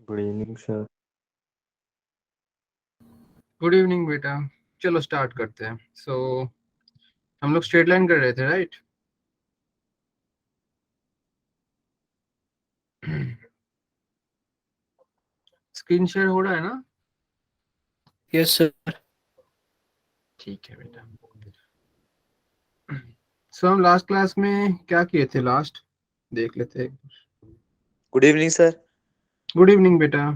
Good evening sir. Good evening बेटा। चलो start करते हैं। हम लोग स्ट्रेट लाइन कर रहे थे, राइट? स्क्रीन शेयर हो रहा है ना? Yes sir. ठीक है बेटा। हम लास्ट क्लास में क्या किए थे? लास्ट देख लेते हैं। Good evening sir. Good evening बेटा।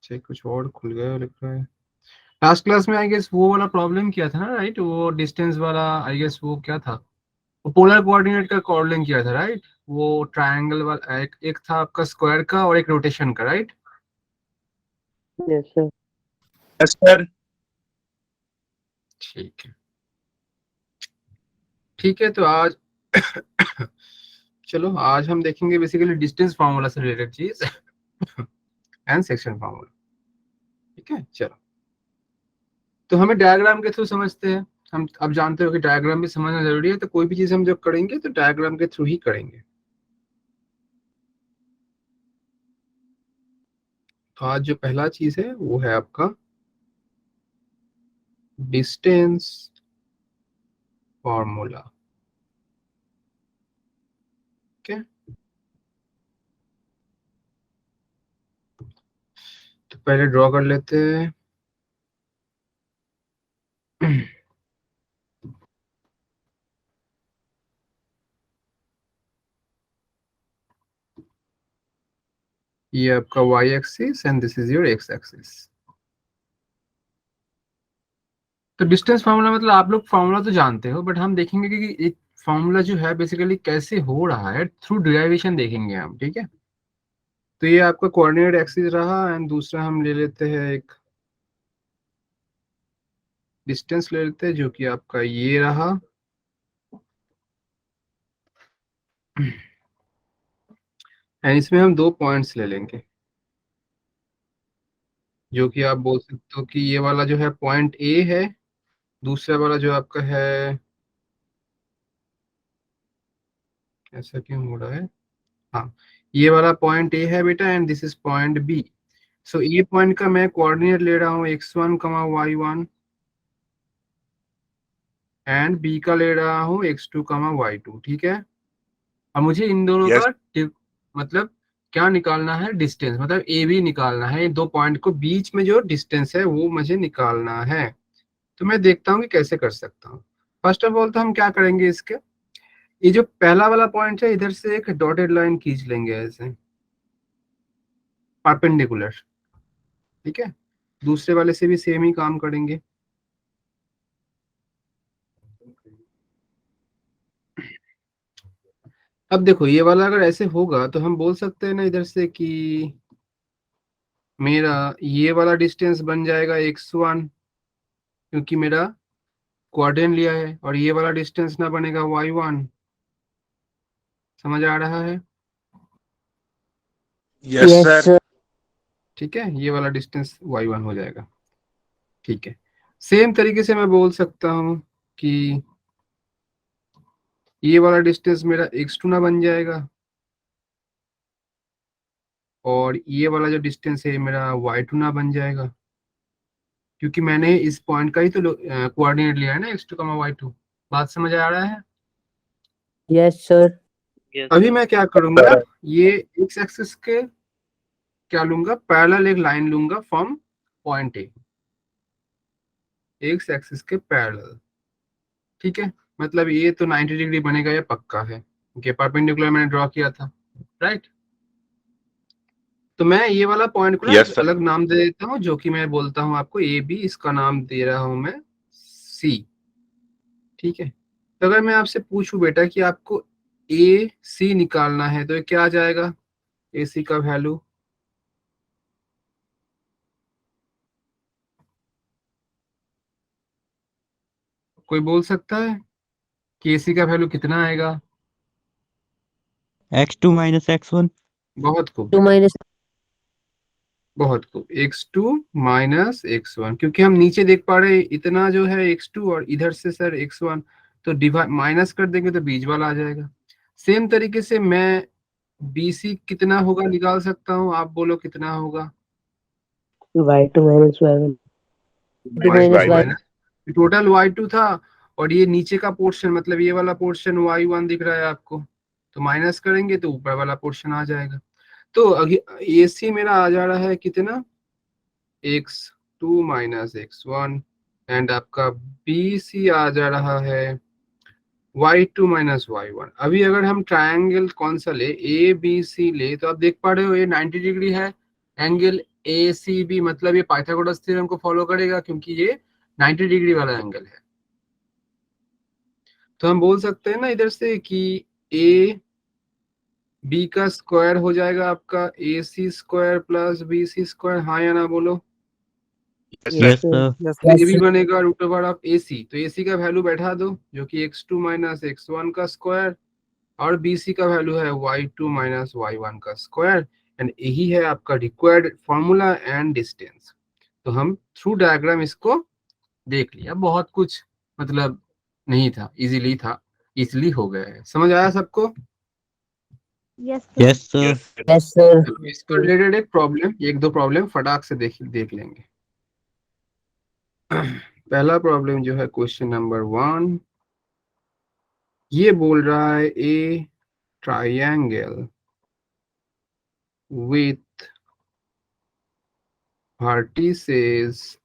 कुछ और खुल गया लिख रहा है। लास्ट क्लास में आई गेस वो वाला प्रॉब्लम किया था ना, राइट? वो डिस्टेंस वाला, आई गेस वो क्या था? वो पोलर कोऑर्डिनेट का प्रॉब्लम किया था, राइट? वो ट्रायंगल वाला एक था आपका स्क्वायर का और एक रोटेशन का, right? Yes sir. Yes sir. ठीक है। ठीक है, तो आज चलो आज हम देखेंगे बेसिकली डिस्टेंस फार्मूला से रिलेटेड चीज एंड सेक्शन फार्मूला। ठीक है, चलो। तो हमें डायग्राम के थ्रू समझते हैं। हम अब जानते हो कि डायग्राम भी समझना जरूरी है, तो कोई भी चीज हम जब करेंगे तो डायग्राम के थ्रू ही करेंगे। तो आज जो पहला चीज है वो है आपका डिस्टेंस फार्मूला। ठीक है, तो पहले ड्रॉ कर लेते हैं। ये आपका y axis and this is your x axis. तो डिस्टेंस फार्मूला मतलब आप लोग फार्मूला तो जानते हो, बट हम देखेंगे कि एक फार्मूला जो है बेसिकली कैसे हो रहा है, थ्रू डिराइवेशन देखेंगे हम। ठीक है, तो ये आपका कोऑर्डिनेट एक्सिस रहा एंड दूसरा हम ले लेते हैं एक डिस्टेंस ले लेते हैं जो कि आपका ये रहा। एंड इसमें हम दो पॉइंट्स ले लेंगे जो कि आप बोल सकते हो कि ये वाला जो है पॉइंट ए है, दूसरा वाला जो आपका है, ऐसा क्यों हो रहा है? हाँ, ये वाला पॉइंट ए है बेटा and this is point B. So A point का मैं कोऑर्डिनेट ले रहा हूँ x1 कमा y1 एंड बी का ले रहा हूँ x2 कमा y2। ठीक है, अब मुझे इन दोनों यस का मतलब क्या निकालना है? डिस्टेंस, मतलब ए बी निकालना है। इन दो पॉइंट को बीच में जो डिस्टेंस है वो मुझे निकालना है। तो मैं देखता हूँ कि कैसे कर सकता हूँ। फर्स्ट ऑफ ऑल तो हम क्या करेंगे, इसके ये जो पहला वाला पॉइंट है इधर से एक डॉटेड लाइन खींच लेंगे ऐसे परपेंडिकुलर। ठीक है, दूसरे वाले से भी सेम ही काम करेंगे। अब देखो ये वाला अगर ऐसे होगा तो हम बोल सकते हैं ना इधर से कि मेरा ये वाला डिस्टेंस बन जाएगा x1, क्योंकि मेरा क्वाड्रेंट लिया है, और ये वाला डिस्टेंस ना बनेगा y1। समझ आ रहा है? Yes sir. ठीक है, ये वाला डिस्टेंस y1 हो जाएगा। ठीक है, सेम तरीके से मैं बोल सकता हूँ कि ये वाला डिस्टेंस मेरा x2 ना बन जाएगा, और ये वाला जो डिस्टेंस है मेरा y2 ना बन जाएगा, क्योंकि मैंने इस पॉइंट का ही तो कोऑर्डिनेट लिया है ना, x2 कमा y2। बात समझ आ रहा है? Yes sir. अभी मैं क्या करूंगा, ये x एक्सिस के क्या लूंगा, पैरेलल एक लाइन लूंगा from point A, x axis के पैरेलल। ठीक है, मतलब ये तो 90 डिग्री बनेगा, ये पक्का है कि परपेंडिकुलर मैंने ड्रॉ किया था, राइट? तो मैं ये वाला पॉइंट को ना एक यस सर। अलग नाम दे देता हूँ, जो कि मैं बोलता हूँ आपको ए बी, इसका नाम दे रहा हूँ मैं सी। ठीक है, तो अगर मैं आपसे पूछूं बेटा कि आपको ए सी निकालना है तो ये क्या आ जाएगा? ए सी का वैल्यू कोई बोल सकता है कि ए सी का वैल्यू कितना आएगा? x2 minus x1। बहुत खूब टू बेटा, माइनस। बहुत खूब, x2 माइनस x1, क्योंकि हम नीचे देख पा रहे हैं इतना जो है x2 और इधर से सर x1, तो डिवाइड माइनस कर देंगे तो बीच वाला आ जाएगा। सेम तरीके से मैं BC कितना होगा निकाल सकता हूँ, आप बोलो कितना होगा। y2 minus y1 2 y2 minus y minus total y2 था, और ये नीचे का पोर्शन मतलब ये वाला पोर्शन y1 दिख रहा है आपको, तो माइनस करेंगे तो ऊपर वाला पोर्शन आ जाएगा। तो AC मेरा आ जा रहा है कितना, x2 माइनस x1, एंड आपका BC आ जा रहा है y2 माइनस y1। अभी अगर हम ट्रायंगल कौन सा ले, ABC ले, तो आप देख पा रहे हो ये 90 डिग्री है एंगल ACB, मतलब ये पाइथागोरस थ्योरम को फॉलो करेगा क्योंकि ये 90 डिग्री वाला एंगल है। तो हम बोल सकते हैं ना इधर से कि AB का स्क्वायर हो जाएगा आपका AC square plus BC square, हाँ या ना बोलो। Yes, yes Yes, sir sir. तो ये भी बनेगा रूट ओवर ऑफ AC, तो AC का वैल्यू बैठा दो जो कि x2 माइनस x1 का स्क्वायर, और BC का वैल्यू है y2 माइनस y1 का स्क्वायर, एंड यही है आपका रिक्वायर्ड फॉर्मूला एंड डिस्टेंस। तो हम थ्रू डायग्राम इसको देख लिया, बहुत कुछ मतलब नहीं था, इजीली हो गया है। समझ आया सबको? Yes, sir. yes, sir. yes sir चलो इसको रिलेटेड एक प्रॉब्लम, एक दो प्रॉब्लम फटाक से देख लेंगे। पहला प्रॉब्लम जो है क्वेश्चन नंबर 1, ये बोल रहा है ए ट्राइंगल विथ वर्टिसेस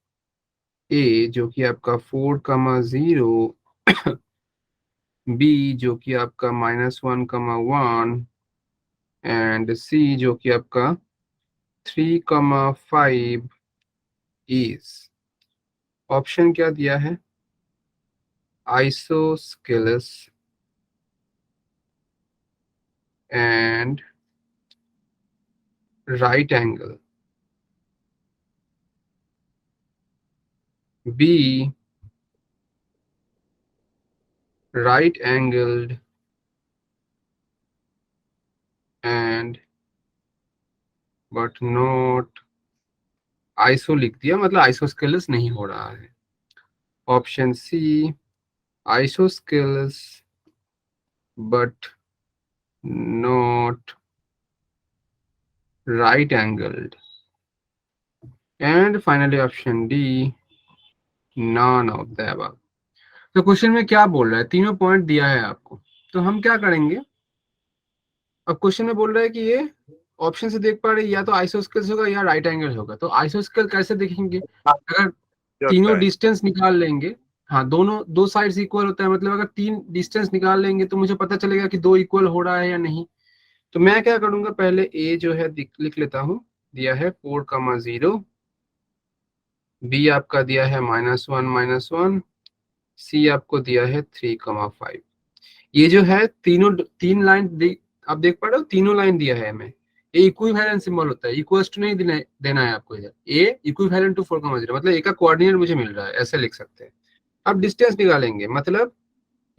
ए जो कि आपका 4,0, बी जो कि आपका -1,1, एंड सी जो कि आपका 3,5 इज। ऑप्शन क्या दिया है, isosceles and right angle, B right angled and but not iso लिख दिया, मतलब आइसोस्केलस नहीं हो रहा है। Option C isosceles but not right angled, and finally option D none of the above. तो क्वेश्चन में क्या बोल रहा है, तीनों पॉइंट दिया है आपको, तो हम क्या करेंगे, अब क्वेश्चन में बोल रहा है कि ये ऑप्शन से देख पा रहे या तो आइसोस्केलस होगा या राइट एंगल होगा। तो आइसोस्केल कैसे देखेंगे, अगर तीनों डिस्टेंस निकाल लेंगे, हाँ दोनों दो साइड्स इक्वल होता है, मतलब अगर तीन डिस्टेंस निकाल लेंगे तो मुझे पता चलेगा कि दो इक्वल हो रहा है या नहीं। तो मैं क्या करूंगा, पहले ए जो है लिख लेता हूँ, दिया है 4,0, बी आपका दिया है -1 सी आपको दिया है 3,5। ये जो है तीन लाइन आप देख पा रहे हो, तीनों लाइन दिया है हमें। ए इक्विवेलेंट सिंबल होता है, इक्वल्स टू नहीं देना है आपको इधर, ए इक्विवेलेंट टू 4,0 मतलब ए का कोऑर्डिनेट मुझे मिल रहा है, ऐसे लिख सकते हैं। अब डिस्टेंस निकालेंगे, मतलब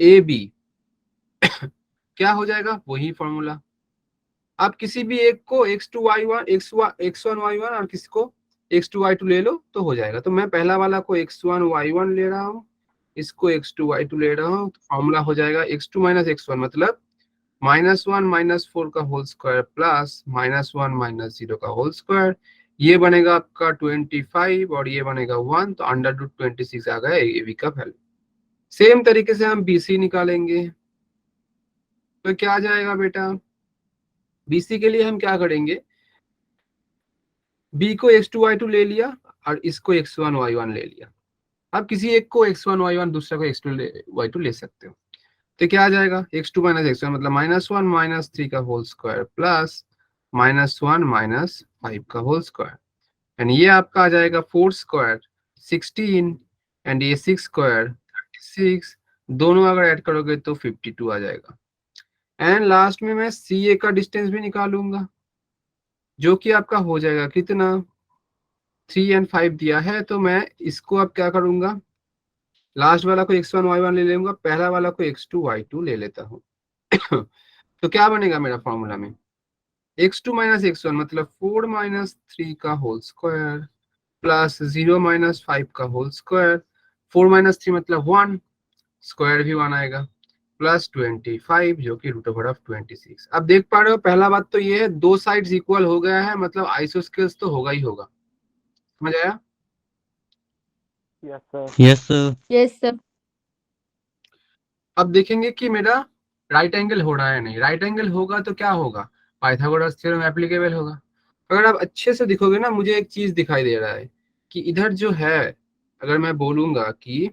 ए बी क्या हो जाएगा, वही फॉर्मूला। आप किसी भी एक को x2 y1 x1 y1 और किसी को x2 y2 ले लो तो हो जाएगा। तो मैं पहला वाला को x1 y1 ले रहा हूँ, इसको x2 y2 ले रहा हूँ, तो फॉर्मूला हो जाएगा x2 माइनस x1 मतलब -1 -4 का होल स्क्वायर प्लस -1 -0 का होल स्क्वायर। ये बनेगा आपका 25 और ये बनेगा 1, तो √26 आ गया ए बी का वैल्यू। सेम तरीके से हम BC निकालेंगे, तो क्या आ जाएगा बेटा, BC के लिए हम क्या करेंगे, B को x2 y2 ले लिया और इसको x1 y1 ले लिया। आप किसी एक को x1 y1 दूसरा को x2 y2 ले सकते हो। तो क्या आ जाएगा, x2 माइनस x1 मतलब -1 -3 का होल स्क्वायर प्लस -1 -5 का होल स्क्वायर, एंड ये आपका आ जाएगा 4 स्क्वायर 16, एंड ये 6 स्क्वायर 36, दोनों अगर ऐड करोगे तो 52 आ जाएगा। एंड लास्ट में मैं CA का डिस्टेंस भी निकालूंगा, जो कि आपका हो जाएगा कितना, 3 और 5 दिया है, तो मैं इसको अब क्या करूंगा, लास्ट वाला को x1 y1 ले लूंगा, पहला वाला को x2 y2 ले लेता हूँ। तो क्या बनेगा मेरा फॉर्मूला में, x2 माइनस x1 मतलब 4 -3 का होल स्क्वायर प्लस 0 -5 का होल स्क्वायर, 4 - 3 मतलब 1, स्क्वायर भी 1 आएगा, प्लस 25 जो कि रूट ओवर ऑफ 26। अब देख पा रहे हो, पहला बात तो ये है, दो साइड्स इक्वल हो गया है, मतलब आइसोस्केल्स तो होगा ही होगा। समझ आया? Yes sir. Yes, sir. Yes, sir. अब देखेंगे कि मेरा राइट एंगल हो रहा है नहीं। राइट एंगल होगा तो क्या होगा, पाइथागोरस थ्योरम एप्लीकेबल होगा। अगर आप अच्छे से देखोगे ना, मुझे एक चीज दिखाई दे रहा है कि इधर जो है, अगर मैं बोलूंगा कि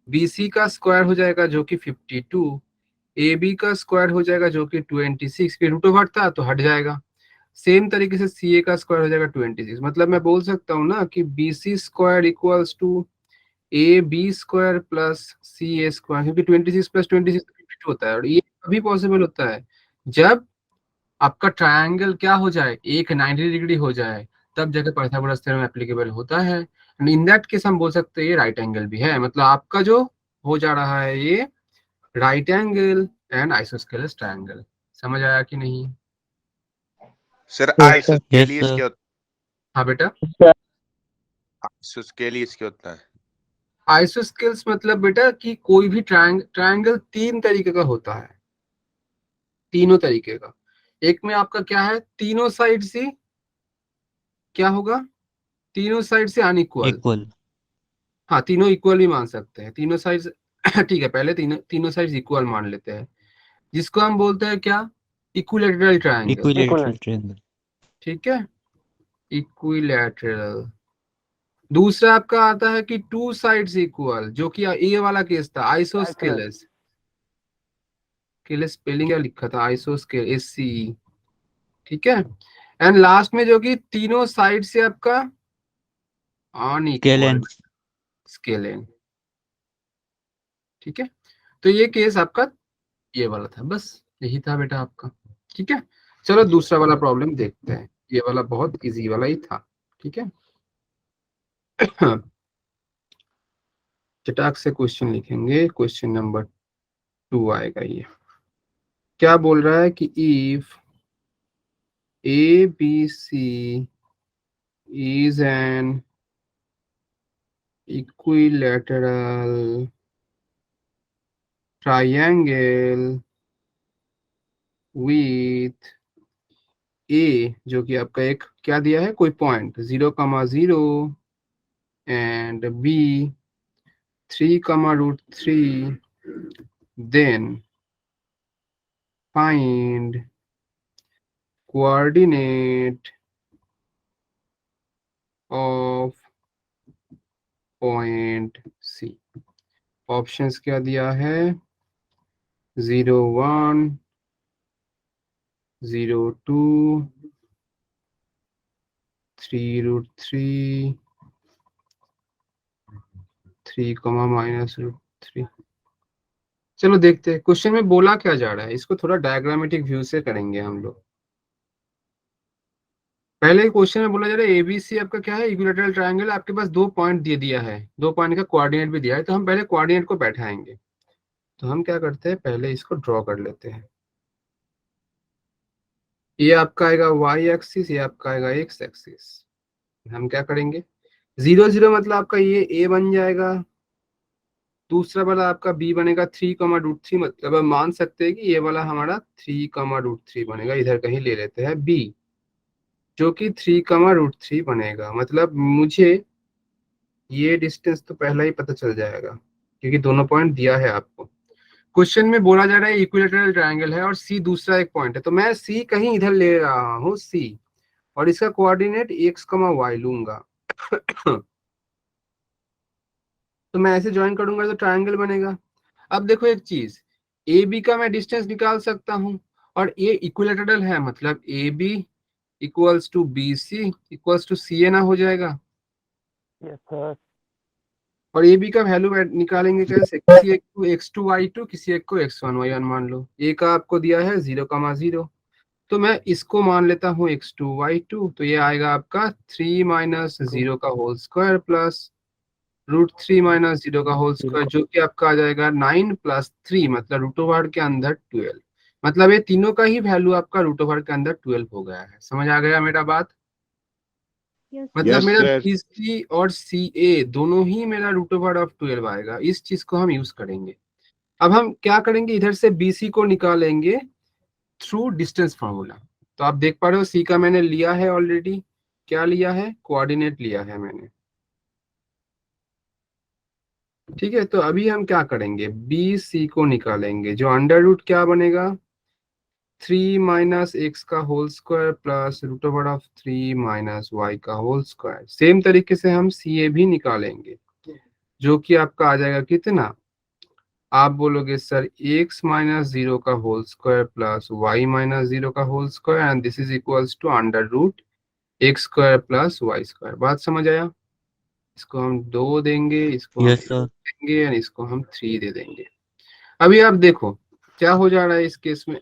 BC का स्क्वायर हो जाएगा जो कि 52, AB का स्क्वायर हो जाएगा जो कि 26, फिर रूट ओवर था तो हट जाएगा। सेम तरीके से CA का स्क्वायर हो जाएगा 26। मतलब मैं बोल सकता हूँ ना कि BC square equals to AB square plus CA square, क्योंकि 26 प्लस 26 52 होता है। और ये अभी पॉसिबल होता है जब आपका ट्रायंगल क्या हो जाए, एक 90 डिग्री हो जाए, तब जाके पाइथागोरस थ्योरम एप्लीकेबल होता है। एंड इन दैट केस हम बोल सकते हैं ये राइट एंगल भी है। मतलब आपका जो हो जा रहा है ये right angle and isosceles triangle. समझ आया कि नहीं? Sir Yes, sir. आइसोस्केलियस क्या होता हाँ बेटा, है? आइसोस्केलियस क्या होता है? आइसोस्केल्स मतलब बेटा कि कोई भी ट्रायंगल तीन तरीके का होता है, तीनों तरीके का। एक में आपका क्या है, तीनों साइड से क्या होगा, तीनों साइड से अनइक्वल। Equal. हाँ, तीनों इक्वल भी मान सकते हैं, तीनों साइड ठीक है, पहले तीनों तीनों साइड इक्वल मान लेते हैं, जिसको हम बोलते हैं क्या, इक्विलैटरल ट्रायंगल। Equilateral triangle. ठीक है, इक्विलैटरल। दूसरा आपका आता है कि टू साइड्स इक्वल, जो कि ये वाला केस था, आइसोस्केलस। के स्पेलिंग क्या लिखा था, आइसोस्केल, SCE। ठीक है। एंड लास्ट में जो कि तीनों साइड से आपका अनइक्वल, Scalene. स्केलेन। ठीक है, तो ये केस आपका ये वाला था, बस यही था बेटा आपका। ठीक है, चलो दूसरा वाला प्रॉब्लम देखते हैं। ये वाला बहुत इजी वाला ही था। ठीक है, चटाक से क्वेश्चन लिखेंगे। क्वेश्चन नंबर 2 आएगा ये। क्या बोल रहा है कि if ABC is an equilateral triangle with A, जो कि आपका एक क्या दिया है, कोई point 0,0 and B 3,√3, then find coordinate of point C। Options क्या दिया है, 0,1, 0,2, 3√3, 3, -√3। चलो देखते हैं क्वेश्चन में बोला क्या जा रहा है, इसको थोड़ा डायग्रामेटिक व्यू से करेंगे हम लोग। पहले क्वेश्चन में बोला जा रहा है ABC आपका क्या है, इक्विलैटरल ट्रायंगल। आपके पास दो पॉइंट दे दिया है, दो पॉइंट का कोऑर्डिनेट भी दिया है, तो हम पहले कोऑर्डिनेट को बैठाएंगे। तो हम क्या करते हैं, पहले इसको ड्रॉ कर लेते हैं। ये आपका आएगा Y एक्सिस, ये आपका आएगा X एक्सिस। हम क्या करेंगे, 0, 0 मतलब आपका ये A बन जाएगा, दूसरा वाला आपका B बनेगा 3,√3। मतलब हम मान सकते हैं कि ये वाला हमारा 3,√3 बनेगा। इधर कहीं ले लेते हैं B, जो कि 3,√3 बनेगा। मतलब मुझे ये डिस्टेंस तो पहला ही पता चल जाएगा, क्योंकि दोनों पॉइंट दिया है आपको। क्वेश्चन में बोला जा रहा है इक्विलैटरल ट्रायंगल है और C दूसरा एक पॉइंट है, तो मैं C कहीं इधर ले रहा हूँ C, और इसका कोऑर्डिनेट x, y लूंगा। तो मैं ऐसे ज्वाइन करूंगा तो ट्रायंगल बनेगा। अब देखो एक चीज, AB का मैं डिस्टेंस निकाल सकता हूँ, और ये इक्विलैटरल है, मतलब AB इक्वल्स टू BC इक्वल्स टू CA ना हो जाएगा। Yes sir. और AB का वैल्यू निकालेंगे कैसे, किसी एक को x2y2, किसी एक को x1y1 मान लो। A का आपको दिया है 0,0, तो मैं इसको मान लेता हूँ x2y2, तो ये आएगा आपका 3 - 0 का होल स्क्वायर प्लस √3 - 0 का होल स्क्वायर, जो कि आपका आ जाएगा 9 + 3, मतलब रूट ओवर के अंदर 12। मतलब ये तीनों का ही वैल्यू आपका रूट ओवर के अंदर 12 हो गया है। समझ आ गया मेरा बात? Yes, मतलब Yes, मेरा sir. BC और CA दोनों ही मेरा √12 आएगा। इस चीज को हम यूज करेंगे। अब हम क्या करेंगे, इधर से BC को निकालेंगे थ्रू डिस्टेंस फार्मूला। तो आप देख पा रहे हो C का मैंने लिया है ऑलरेडी, क्या लिया है, कोऑर्डिनेट लिया है मैंने, ठीक है। तो अभी हम क्या करेंगे, BC को निकालेंगे, जो अंडर रूट क्या बनेगा, 3 माइनस एक्स का whole square plus root over of 3 minus Y का होल स्क्वायर। सेम तरीके से हम CA भी निकालेंगे, जो कि आपका आ जाएगा कितना, आप बोलोगे सर x माइनस 0 का होल स्क्वायर प्लस y माइनस 0 का whole square and this is equals to under root X square plus Y square. बात समझ आया? इसको हम 2 देंगे, इसको हम यस सर। देंगे एंड इसको हम 3 दे देंगे। अभी आप देखो क्या हो जा रहा है इस केस में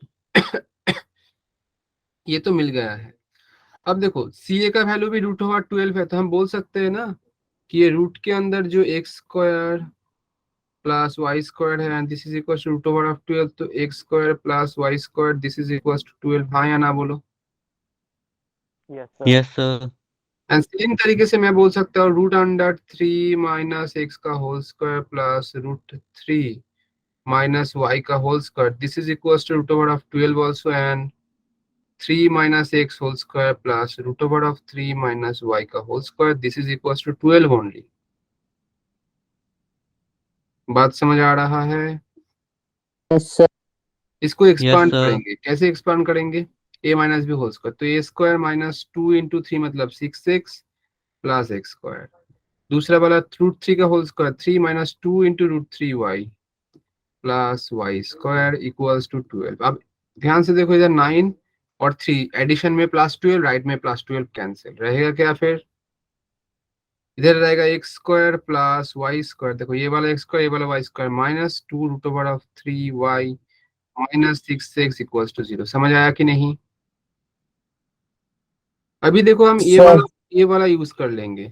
ये तो मिल गया है। अब देखो CA का वैल्यू भी रूट ओवर 12 है, तो हम बोल सकते हैं ना कि ये रूट के अंदर जो x square plus Y square है and this is equal to root over of 12, तो x square plus Y square this is equal to 12। हाँ या ना बोलो? Yes, sir. Yes sir. And same तरीके से मैं बोल सकता हूँ रूट अंडर 3 माइनस एक्स का whole square plus root 3 minus Y का whole square this is equal to root over of 12 also and 3 minus x whole square plus root over of 3 minus Y का whole square this is equal to 12 only. बात समझ आ रहा है? Yes, sir. इसको yes expand sir. करेंगे, कैसे expand करेंगे, a minus B whole square, तो a स्क्वायर माइनस 2 इंटू 3 मतलब 6x प्लस एक्स स्क्वायर। दूसरा वाला रूट 3 का whole square 3 minus 2 into root 3y plus Y square equals to 12। अब ध्यान से देखो, इधर 9 और 3 एडिशन में प्लस 12, राइट में प्लस 12 कैंसिल रहेगा क्या, फिर इधर रहेगा X square plus Y square, देखो ये वाला एक्स स्क्वायर ये वाला Y square minus 2 root over of 3y minus 6x equals to 0। समझ आया कि नहीं? अभी देखो हम ये वाला यूज कर लेंगे,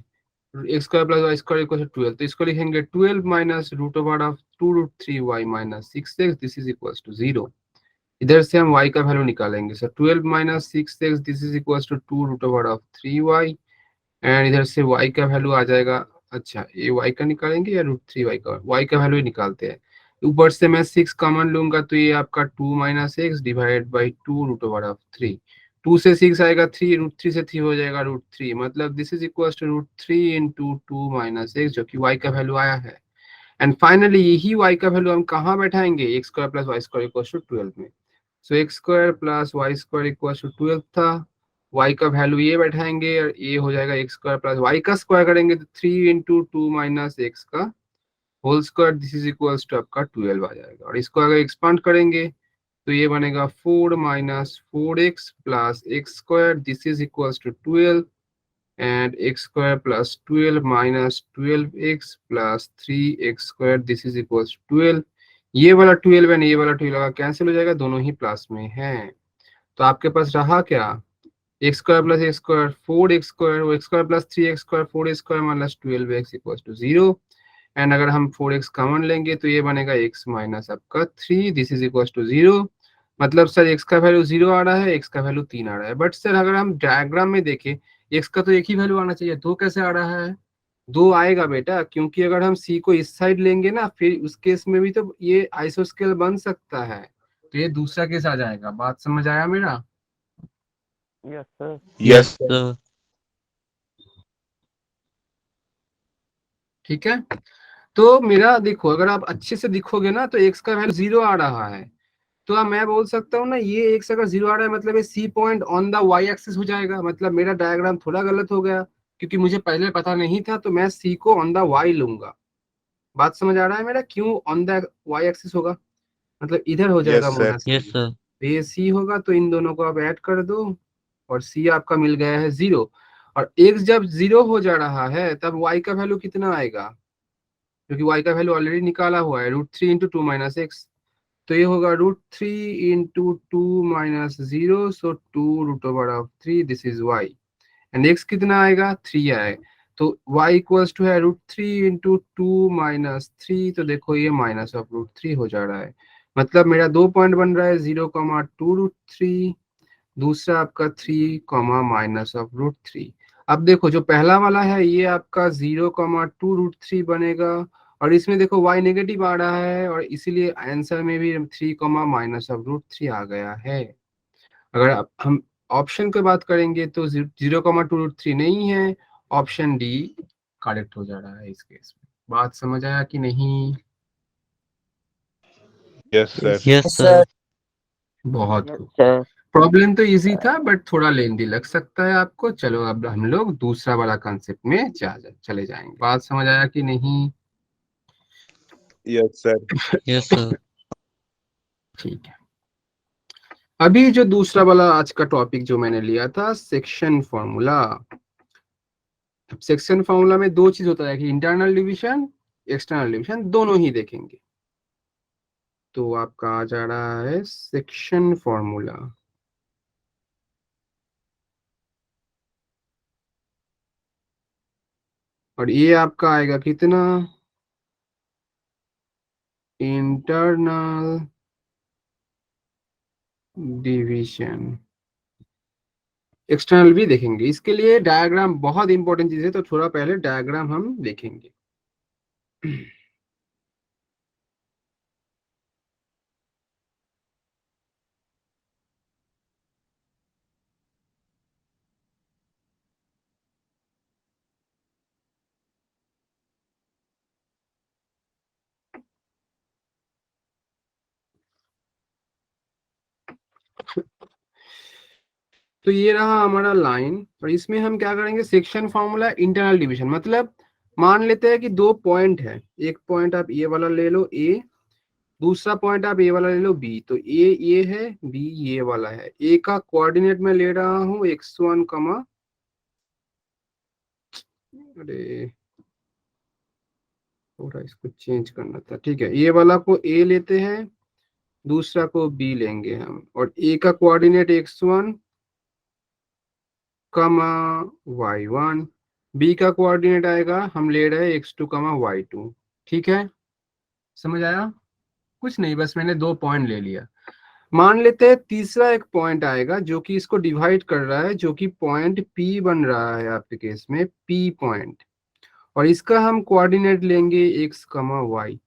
X square plus Y square equal to 12, तो इसको लिखेंगे 12 minus root over of 2 root 3y minus 6x this is equals to 0। इधर से हम y का वैल्यू निकालेंगे, sir 12 minus 6x this is equals to 2 root over of 3y and इधर से y का वैल्यू आ जाएगा, अच्छा ये y का निकालेंगे या रूट 3y का, y का वैल्यू निकालते हैं। ऊपर से मैं 6 कॉमन लूंगा तो ये आपका 2 minus X divide by 2 root over of 3, 2 से 6 आएगा 3, रूट 3 से 3 हो जाएगा रूट 3, मतलब this is equal to root 3 into 2 minus x, जो कि y का वैल्यू आया है। एंड फाइनली यही y का वैल्यू हम कहाँ बैठाएंगे, x square plus Y square equal to 12 में। So x square plus Y square equal to 12 था, y का वैल्यू ये बैठाएंगे और ये हो जाएगा एक्स स्क्वायर प्लस वाई का स्क्वायर करेंगे तो 3 इंटू 2 माइनस एक्स का whole square this is equals to आपका 12 आ जाएगा। और इसको अगर एक्सपांड करेंगे तो ये बनेगा 4 minus 4x plus X square this is equals to 12 and X square plus 12 minus 12x plus 3x square this is equals to 12। ये वाला 12 एंड ये वाला 12 कैंसिल हो जाएगा, दोनों ही प्लस में है। तो आपके पास रहा क्या, X square plus X square 4x square, X square plus 3x square 4x square minus 12x equals to 0 and अगर हम 4x कॉमन लेंगे तो ये बनेगा x माइनस आपका 3 दिस इज इक्वल्स टू 0। मतलब सर x का वैल्यू 0 आ रहा है, x का वैल्यू 3 आ रहा है, बट सर अगर हम डायग्राम में देखें x का तो एक ही वैल्यू आना चाहिए, 2 कैसे आ रहा है, 2 आएगा बेटा, क्योंकि अगर हम c को इस साइड लेंगे ना फिर उस केस में भी तो ये आइसोस्केल बन सकता है, तो ये दूसरा केस आ जाएगा। बात समझ आया मेरा? Yes, sir. Yes sir. ठीक है, तो मेरा देखो अगर आप अच्छे से दिखोगे ना तो x का वैल्यू 0 आ रहा है, तो अब मैं बोल सकता हूँ ना ये x अगर 0 आ रहा है मतलब ये C point on the y axis हो जाएगा। मतलब मेरा डायग्राम थोड़ा गलत हो गया क्योंकि मुझे पहले पता नहीं था, तो मैं C को ऑन द y लूंगा। बात समझ आ रहा है मेरा, क्यों ऑन द y एक्सिस होगा, मतलब इधर हो जाएगा yes sir. Minus, yes sir. तो ये C होगा, तो इन दोनों को आप ऐड कर दो और C आपका मिल गया है 0। और x जब 0 हो जा रहा है तब y का वैल्यू कितना आएगा, क्योंकि y का वैल्यू ऑलरेडी निकाला हुआ है, रूट 3 इंटू 2 माइनस एक्स, तो ये होगा root 3 into 2 minus 0, so 2 root over of 3 this is y and x कितना आएगा 3 आएगा, तो y इक्वल्स टू है रूट 3 इंटू 2 माइनस 3, तो देखो ये माइनस ऑफ रूट 3 हो जा रहा है। मतलब मेरा 2 पॉइंट बन रहा है 0,2 रूट 3, दूसरा आपका 3 कॉमा माइनस ऑफ रूट 3। अब देखो जो पहला वाला है ये आपका 0,2 रूट 3 बनेगा और इसमें देखो y नेगेटिव आ रहा है, और इसीलिए आंसर में भी 3 - आ गया है। अगर हम ऑप्शन की बात करेंगे तो 0,2√3 नहीं है, ऑप्शन डी करेक्ट हो जा रहा है इस केस में। बात समझ आया कि नहीं? Yes, sir. Yes, sir. बहुत Yes, खूब। sir. प्रॉब्लम तो इजी था बट थोड़ा लेंदी लग सकता है आपको। चलो अब हम लोग दूसरा वाला कंसेप्ट में चले जाएंगे। बात समझ आया कि नहीं? Yes, sir. Yes, sir. ठीक है। अभी जो दूसरा वाला आज का टॉपिक जो मैंने लिया था, सेक्शन फॉर्मूला। सेक्शन फॉर्मूला में दो चीज होता है कि इंटरनल डिवीजन, एक्सटर्नल डिवीजन, दोनों ही देखेंगे। तो आपका आ जा रहा है सेक्शन फॉर्मूला, और ये आपका आएगा कितना? Internal division. एक्सटर्नल भी देखेंगे, इसके लिए डायग्राम बहुत इंपॉर्टेंट चीज है, तो थोड़ा पहले डायग्राम हम देखेंगे। तो ये रहा हमारा लाइन, और इसमें हम क्या करेंगे? Section formula internal division. मतलब मान लेते हैं कि दो पॉइंट है, एक पॉइंट आप ये वाला ले लो ए, दूसरा पॉइंट आप ये वाला ले लो बी। तो ए ये है, बी ये वाला है। ए का कोऑर्डिनेट मैं ले रहा हूँ x1, अरे थोड़ा इसको चेंज करना था, ठीक है। ये वाला को ए लेते हैं, दूसरा को बी लेंगे हम, और ए का कोऑर्डिनेट x1, y1, बी का कोऑर्डिनेट आएगा, हम ले रहे हैं x2, y2। ठीक है, समझ आया? कुछ नहीं, बस मैंने दो पॉइंट ले लिया। मान लेते हैं तीसरा एक पॉइंट आएगा जो कि इसको डिवाइड कर रहा है, जो कि पॉइंट P बन रहा है आपके केस में, P पॉइंट। और इसका हम कोऑर्डिनेट लेंगे x, y,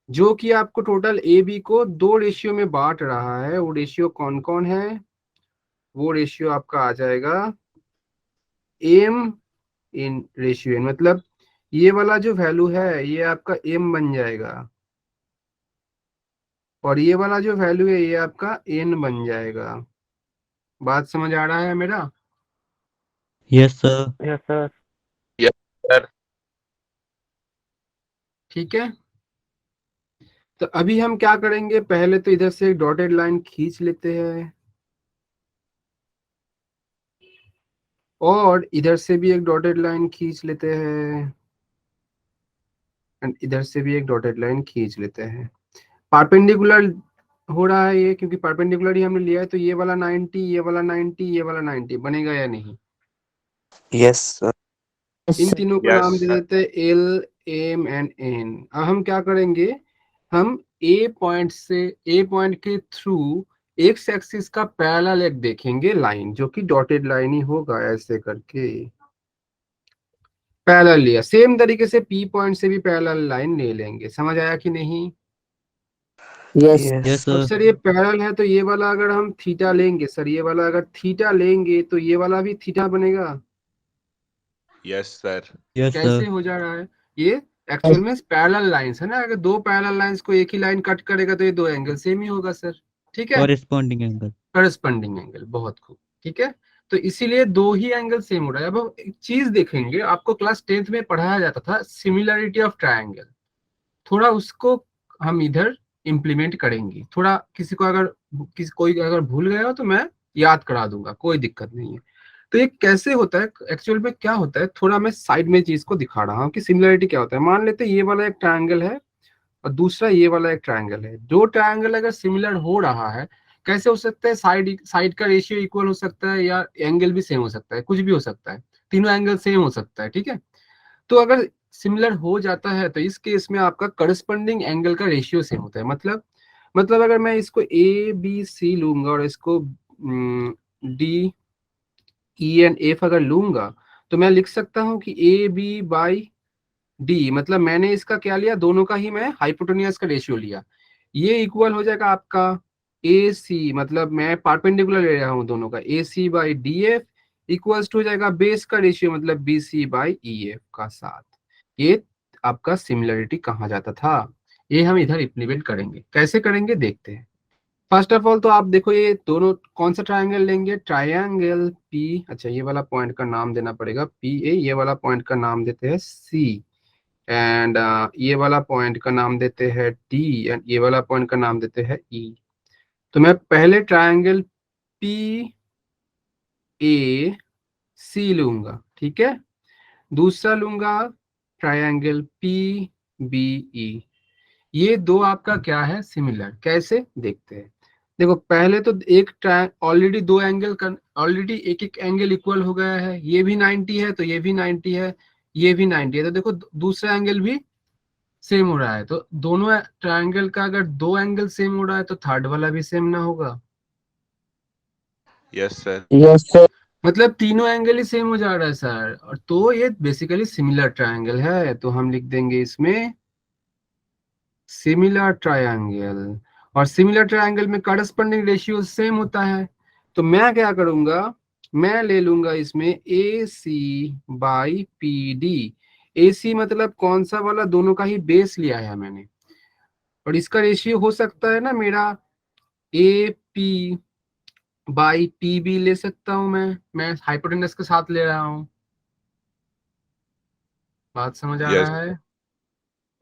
जो कि आपको टोटल ए बी को दो रेशियो में बांट रहा है। वो रेशियो कौन कौन है? वो रेशियो आपका आ जाएगा m इन रेशियो n। मतलब ये वाला जो वैल्यू है ये आपका m बन जाएगा, और ये वाला जो वैल्यू है ये आपका n बन जाएगा। बात समझ आ रहा है मेरा? Yes, sir. Yes, sir. Yes, sir. ठीक है, तो अभी हम क्या करेंगे? पहले तो इधर से एक डॉटेड लाइन खींच लेते हैं, और इधर से भी एक डॉटेड लाइन खींच लेते हैं, एंड इधर से भी एक डॉटेड लाइन खींच लेते हैं। परपेंडिकुलर हो रहा है ये, क्योंकि परपेंडिकुलर ही हमने लिया है। तो ये वाला 90, ये वाला 90, ये वाला 90 बनेगा या नहीं? Yes, sir. इन तीनों को Yes, नाम दे sir. देते हैं एल, एम एंड एन। अब हम क्या करेंगे? हम ए पॉइंट से, ए पॉइंट के थ्रू एक्स एक्सिस का पैरेलल एक देखेंगे लाइन, जो कि डॉटेड लाइन ही होगा। ऐसे करके पैरेलल लिया, सेम तरीके से पी पॉइंट से भी पैरेलल लाइन ले लेंगे। समझ आया कि नहीं? Yes. Yes, अब sir. सर ये पैरेलल है, तो ये वाला अगर हम थीटा लेंगे, सर ये वाला अगर थीटा लेंगे तो ये वाला भी थीटा बनेगा। Yes, sir. Yes, कैसे sir. हो जा रहा है ये? एक्चुअल में पैरेलल लाइंस है ना, अगर दो पैरेलल लाइंस को एक ही लाइन कट करेगा तो ये दो एंगल सेम ही होगा सर। ठीक है, Corresponding angle. करस्पॉन्डिंग एंगल, बहुत खूब। ठीक है, तो इसीलिए दो ही एंगल सेम हो रहा है। अब हम एक चीज देखेंगे, आपको क्लास 10th में पढ़ाया जाता था सिमिलरिटी ऑफ ट्रायंगल, थोड़ा उसको हम इधर इम्प्लीमेंट करेंगे। थोड़ा किसी को अगर कोई अगर भूल गया हो तो मैं याद करा दूंगा, कोई दिक्कत नहीं है। तो ये कैसे होता है एक्चुअल में, क्या होता है, थोड़ा मैं साइड में चीज को दिखा रहा हूँ कि सिमिलरिटी क्या होता है। मान लेते हैं ये वाला एक ट्रायंगल है और दूसरा ये वाला एक ट्रायंगल है। दो ट्रायंगल अगर सिमिलर हो रहा है, कैसे हो सकता है? साइड साइड का रेशियो इक्वल हो सकता है, या एंगल भी सेम हो सकता है, कुछ भी हो सकता है, तीनों एंगल सेम हो सकता है। ठीक है, तो अगर सिमिलर हो जाता है तो इस केस में आपका करस्पॉन्डिंग एंगल का रेशियो सेम होता है। मतलब अगर मैं इसको ए बी सी लूंगा और इसको डी ई एंड एफ अगर लूंगा, तो मैं लिख सकता हूं कि ए बी बाई डी, मतलब मैंने इसका क्या लिया, दोनों का ही मैं हाइपोटेनियस का रेशियो लिया। ये इक्वल हो जाएगा आपका ए सी, मतलब मैं परपेंडिकुलर ले रहा हूँ दोनों का, A C by D F equals to हो जाएगा बेस का रेशियो, मतलब B C by E F का साथ। ये आपका सिमिलरिटी कहा जाता था। ये हम इधर इम्प्लीमेंट करेंगे, कैसे करेंगे देखते हैं। फर्स्ट ऑफ ऑल तो आप देखो ये दोनों कौन सा ट्रायंगल लेंगे, ट्रायंगल पी, अच्छा ये वाला पॉइंट का नाम देना पड़ेगा पी ए, ये वाला पॉइंट का नाम देते हैं सी, एंड ये वाला पॉइंट का नाम देते हैं डी, एंड ये वाला पॉइंट का नाम देते हैं ई। तो मैं पहले ट्रायंगल पी ए सी लूंगा, ठीक है। दूसरा लूंगा ट्रायंगल पी बी ई। ये दो आपका क्या है, सिमिलर, कैसे देखते हैं। देखो पहले तो एक ऑलरेडी दो एंगल का ऑलरेडी एक एक एंगल इक्वल हो गया है, ये भी 90 है तो ये भी 90 है, ये भी 90 है, तो देखो दूसरा एंगल भी सेम हो रहा है। तो दोनों ट्रायंगल का अगर दो एंगल सेम हो रहा है तो थर्ड वाला भी सेम ना होगा, Yes, sir. मतलब तीनों एंगल ही सेम हो जा रहा है सर। और तो ये बेसिकली सिमिलर ट्रायंगल है, तो हम लिख देंगे इसमें सिमिलर ट्रायंगल। और सिमिलर ट्रायंगल में करस्पॉन्डिंग रेशियो सेम होता है। तो मैं क्या करूंगा, मैं ले लूंगा इसमें ए सी बाई पी डी। ए सी मतलब कौन सा वाला, दोनों का ही बेस लिया है मैंने, और इसका रेशियो हो सकता है ना मेरा A P by T B ले सकता हूं मैं हाइपोटेनस के साथ ले रहा हूं। बात समझ आ Yes, रहा है।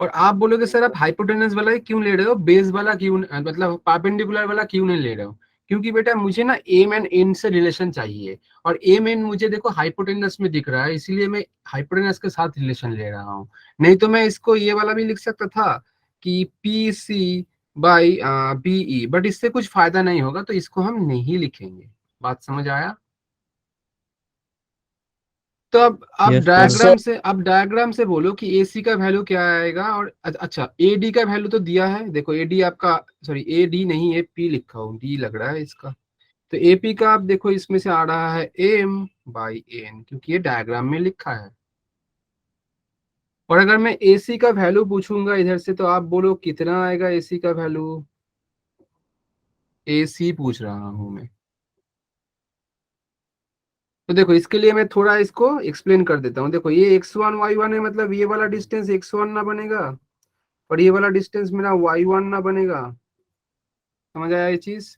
और आप बोलोगे सर आप हाइपोटेनस वाला ही क्यों ले रहे हो, बेस वाला क्यों, मतलब परपेंडिकुलर वाला क्यों नहीं ले रहे हो। क्योंकि बेटा मुझे ना एम एंड एन से रिलेशन चाहिए, और एम एन मुझे देखो हाइपोटेनस में दिख रहा है, इसीलिए मैं हाइपोटेनस के साथ रिलेशन ले रहा हूँ। नहीं तो मैं इसको ये वाला भी लिख सकता था कि P C by B E, but इससे कुछ फायदा नहीं होगा, तो इसको हम नहीं लिखेंगे। बात समझ आया। तो अब आप Yes, sir. डायग्राम से बोलो कि एसी का वैल्यू क्या आएगा। और अच्छा एडी का वैल्यू तो दिया है, देखो एडी आपका, सॉरी एडी नहीं एपी लिखा हूँ, डी लग रहा है इसका। तो एपी का आप देखो इसमें से आ रहा है एम बाई एन, क्योंकि ये डायग्राम में लिखा है। और अगर मैं एसी का वैल्यू पूछूंगा इधर से, तो आप बोलो कितना आएगा एसी का वैल्यू, एसी पूछ रहा हूं मैं। तो देखो इसके लिए मैं थोड़ा इसको एक्सप्लेन कर देता हूँ। देखो ये x1 y1 है, मतलब ये वाला डिस्टेंस x1 ना बनेगा, और ये वाला डिस्टेंस मेरा y1 ना बनेगा। समझ आया ये चीज।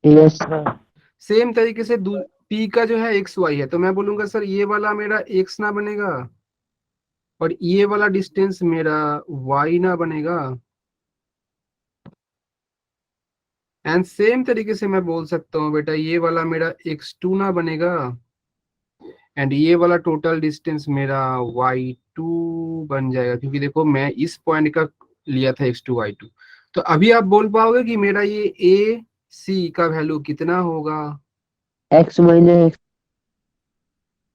Yes, sir. सेम तरीके से p का जो है एक्स वाई है, तो मैं बोलूंगा सर ये वाला मेरा x ना बनेगा, और ये वाला डिस्टेंस मेरा y ना बनेगा। एंड सेम तरीके से मैं बोल सकता हूँ बेटा ये वाला मेरा x2 ना बनेगा, एंड ये वाला टोटल डिस्टेंस मेरा y2 बन जाएगा, क्योंकि देखो मैं इस पॉइंट का लिया था x2 y2। तो अभी आप बोल पाओगे कि मेरा ये ए सी का वैल्यू कितना होगा। X minus X.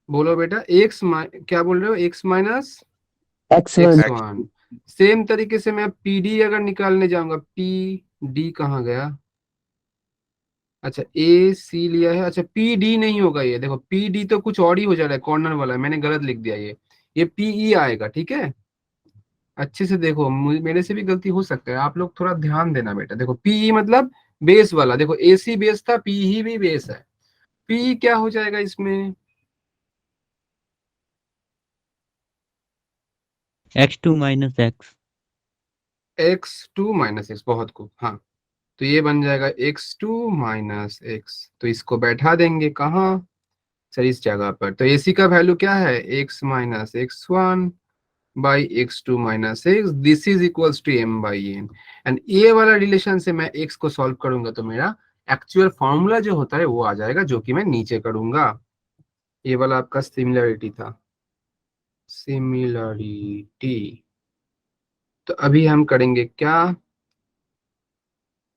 बोलो बेटा क्या बोल रहे हो, x minus X1. X. x1। Same तरीके से मैं पी डी अगर निकालने जाऊंगा, पी डी कहाँ गया, अच्छा ए सी लिया है, अच्छा पी डी नहीं होगा, ये देखो पी डी तो कुछ और ही हो जा रहा है, कॉर्नर वाला है, मैंने गलत लिख दिया। ये पीई आएगा, ठीक है। अच्छे से देखो, मेरे से भी गलती हो सकता है, आप लोग थोड़ा ध्यान देना बेटा। देखो पीई मतलब बेस वाला, देखो एसी बेस था, पीई भी बेस है। पी क्या हो जाएगा इसमें, X2 minus X. x2 - x, बहुत खूब, हाँ। तो ये बन जाएगा x2 - x, तो इसको बैठा देंगे कहाँ, सर इस जगह पर। तो एसी का वैल्यू क्या है, x - x1 by x2 - x, this is equals to m by n। And ये वाला रिलेशन से मैं x को सॉल्व करूंगा, तो मेरा एक्चुअल फॉर्मूला जो होता है वो आ जाएगा, जो कि मैं नीचे करूंगा। ये वाला आपका सिमिलरिटी था, सिमिलरिटी। तो अभी हम करेंगे क्या,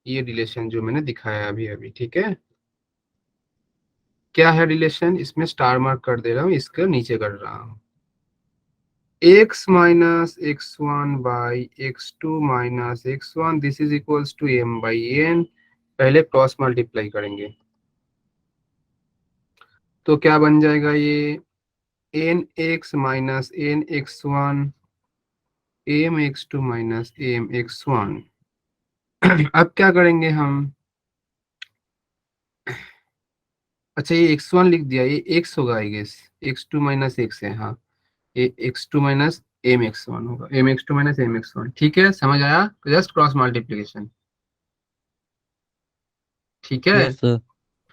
ये रिलेशन जो मैंने दिखाया अभी अभी, ठीक है। क्या है रिलेशन, इसमें स्टार मार्क कर दे रहा हूँ, इसको नीचे कर रहा हूँ। x - x1 by x2 - x1, this is equals to m by n। पहले क्रॉस मल्टीप्लाई करेंगे, तो क्या बन जाएगा ये n x - n x1 M x two minus M x one. अब क्या करेंगे हम, अच्छा ये एक्स वन लिख दिया, ये एक्स होगा I guess, x two minus x है, हाँ ये x two minus M x one होगा, m x two minus M x one. ठीक है, समझ आया, जस्ट क्रॉस मल्टीप्लीकेशन। ठीक है, यस सर।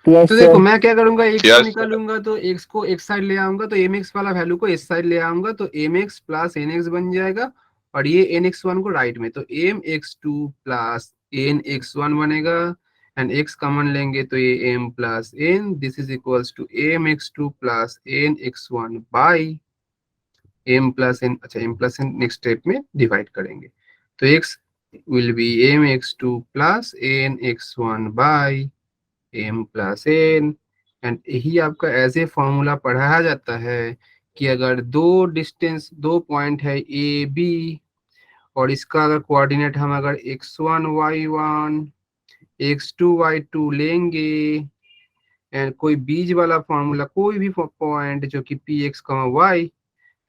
तो यस देखो सर। मैं क्या करूंगा, एक्स को Yes, sir. निकालूंगा तो एक्स को एक साइड ले आऊंगा, तो एम एक्स वाला वैल्यू को इस साइड ले आऊंगा, तो m x plus n x बन जाएगा, और ये एन एक्स वन को राइट में, तो m x two plus n x one बनेगा, एंड एक्स कॉमन लेंगे तो ये m plus n, this is equals to M x two plus n x one by M plus n. अच्छा m plus n next step में divide करेंगे, तो x will be m x two plus n x one by M plus N. And यही आपका as a formula पढ़ाया जाता है कि अगर दो पॉइंट है ए बी, और इसका अगर कोऑर्डिनेट हम अगर x1 y1 x2 y2 लेंगे, एंड कोई बीज वाला फॉर्मूला, कोई भी पॉइंट जो कि पी एक्स वाई,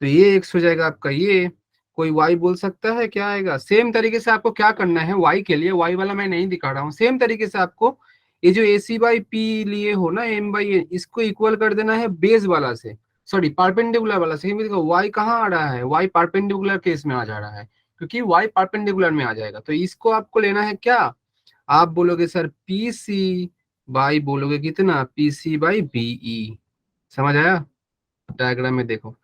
तो ये एक्स हो जाएगा आपका, ये कोई वाई बोल सकता है क्या आएगा। सेम तरीके से आपको क्या करना है वाई के लिए, वाई वाला मैं नहीं दिखा रहा हूँ, सेम तरीके से आपको ये जो ए सी बाई पी लिए हो ना, एम बाई एन, इसको इक्वल कर देना है बेस वाला से, सॉरी पार्पेंडिकुलर वाला से। क्योंकि देखो वाई कहाँ आ रहा है, वाई पार्पेंडिकुलर केस में आ जा रहा है, क्योंकि वाई पार्पेंडिकुलर में आ जाएगा, तो इसको आपको लेना है क्या, आप बोलोगे सर पी सी बाई, बोलोगे कितना पी सी बाई बीई। समझ आया, डायग्राम में देखो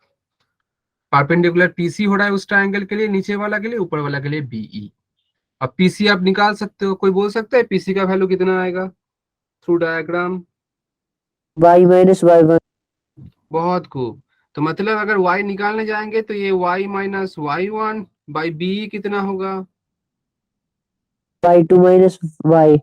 परपेंडिकुलर पीसी हो रहा है उस ट्रायंगल के लिए, नीचे वाला के लिए, ऊपर वाला के लिए बीई। अब पीसी आप निकाल सकते हो, कोई बोल सकता है पीसी का वैल्यू कितना आएगा through diagram. y minus y1। बहुत खूब, तो मतलब अगर y निकालने जाएंगे तो ये y minus Y one by B कितना होगा, y2 माइनस y।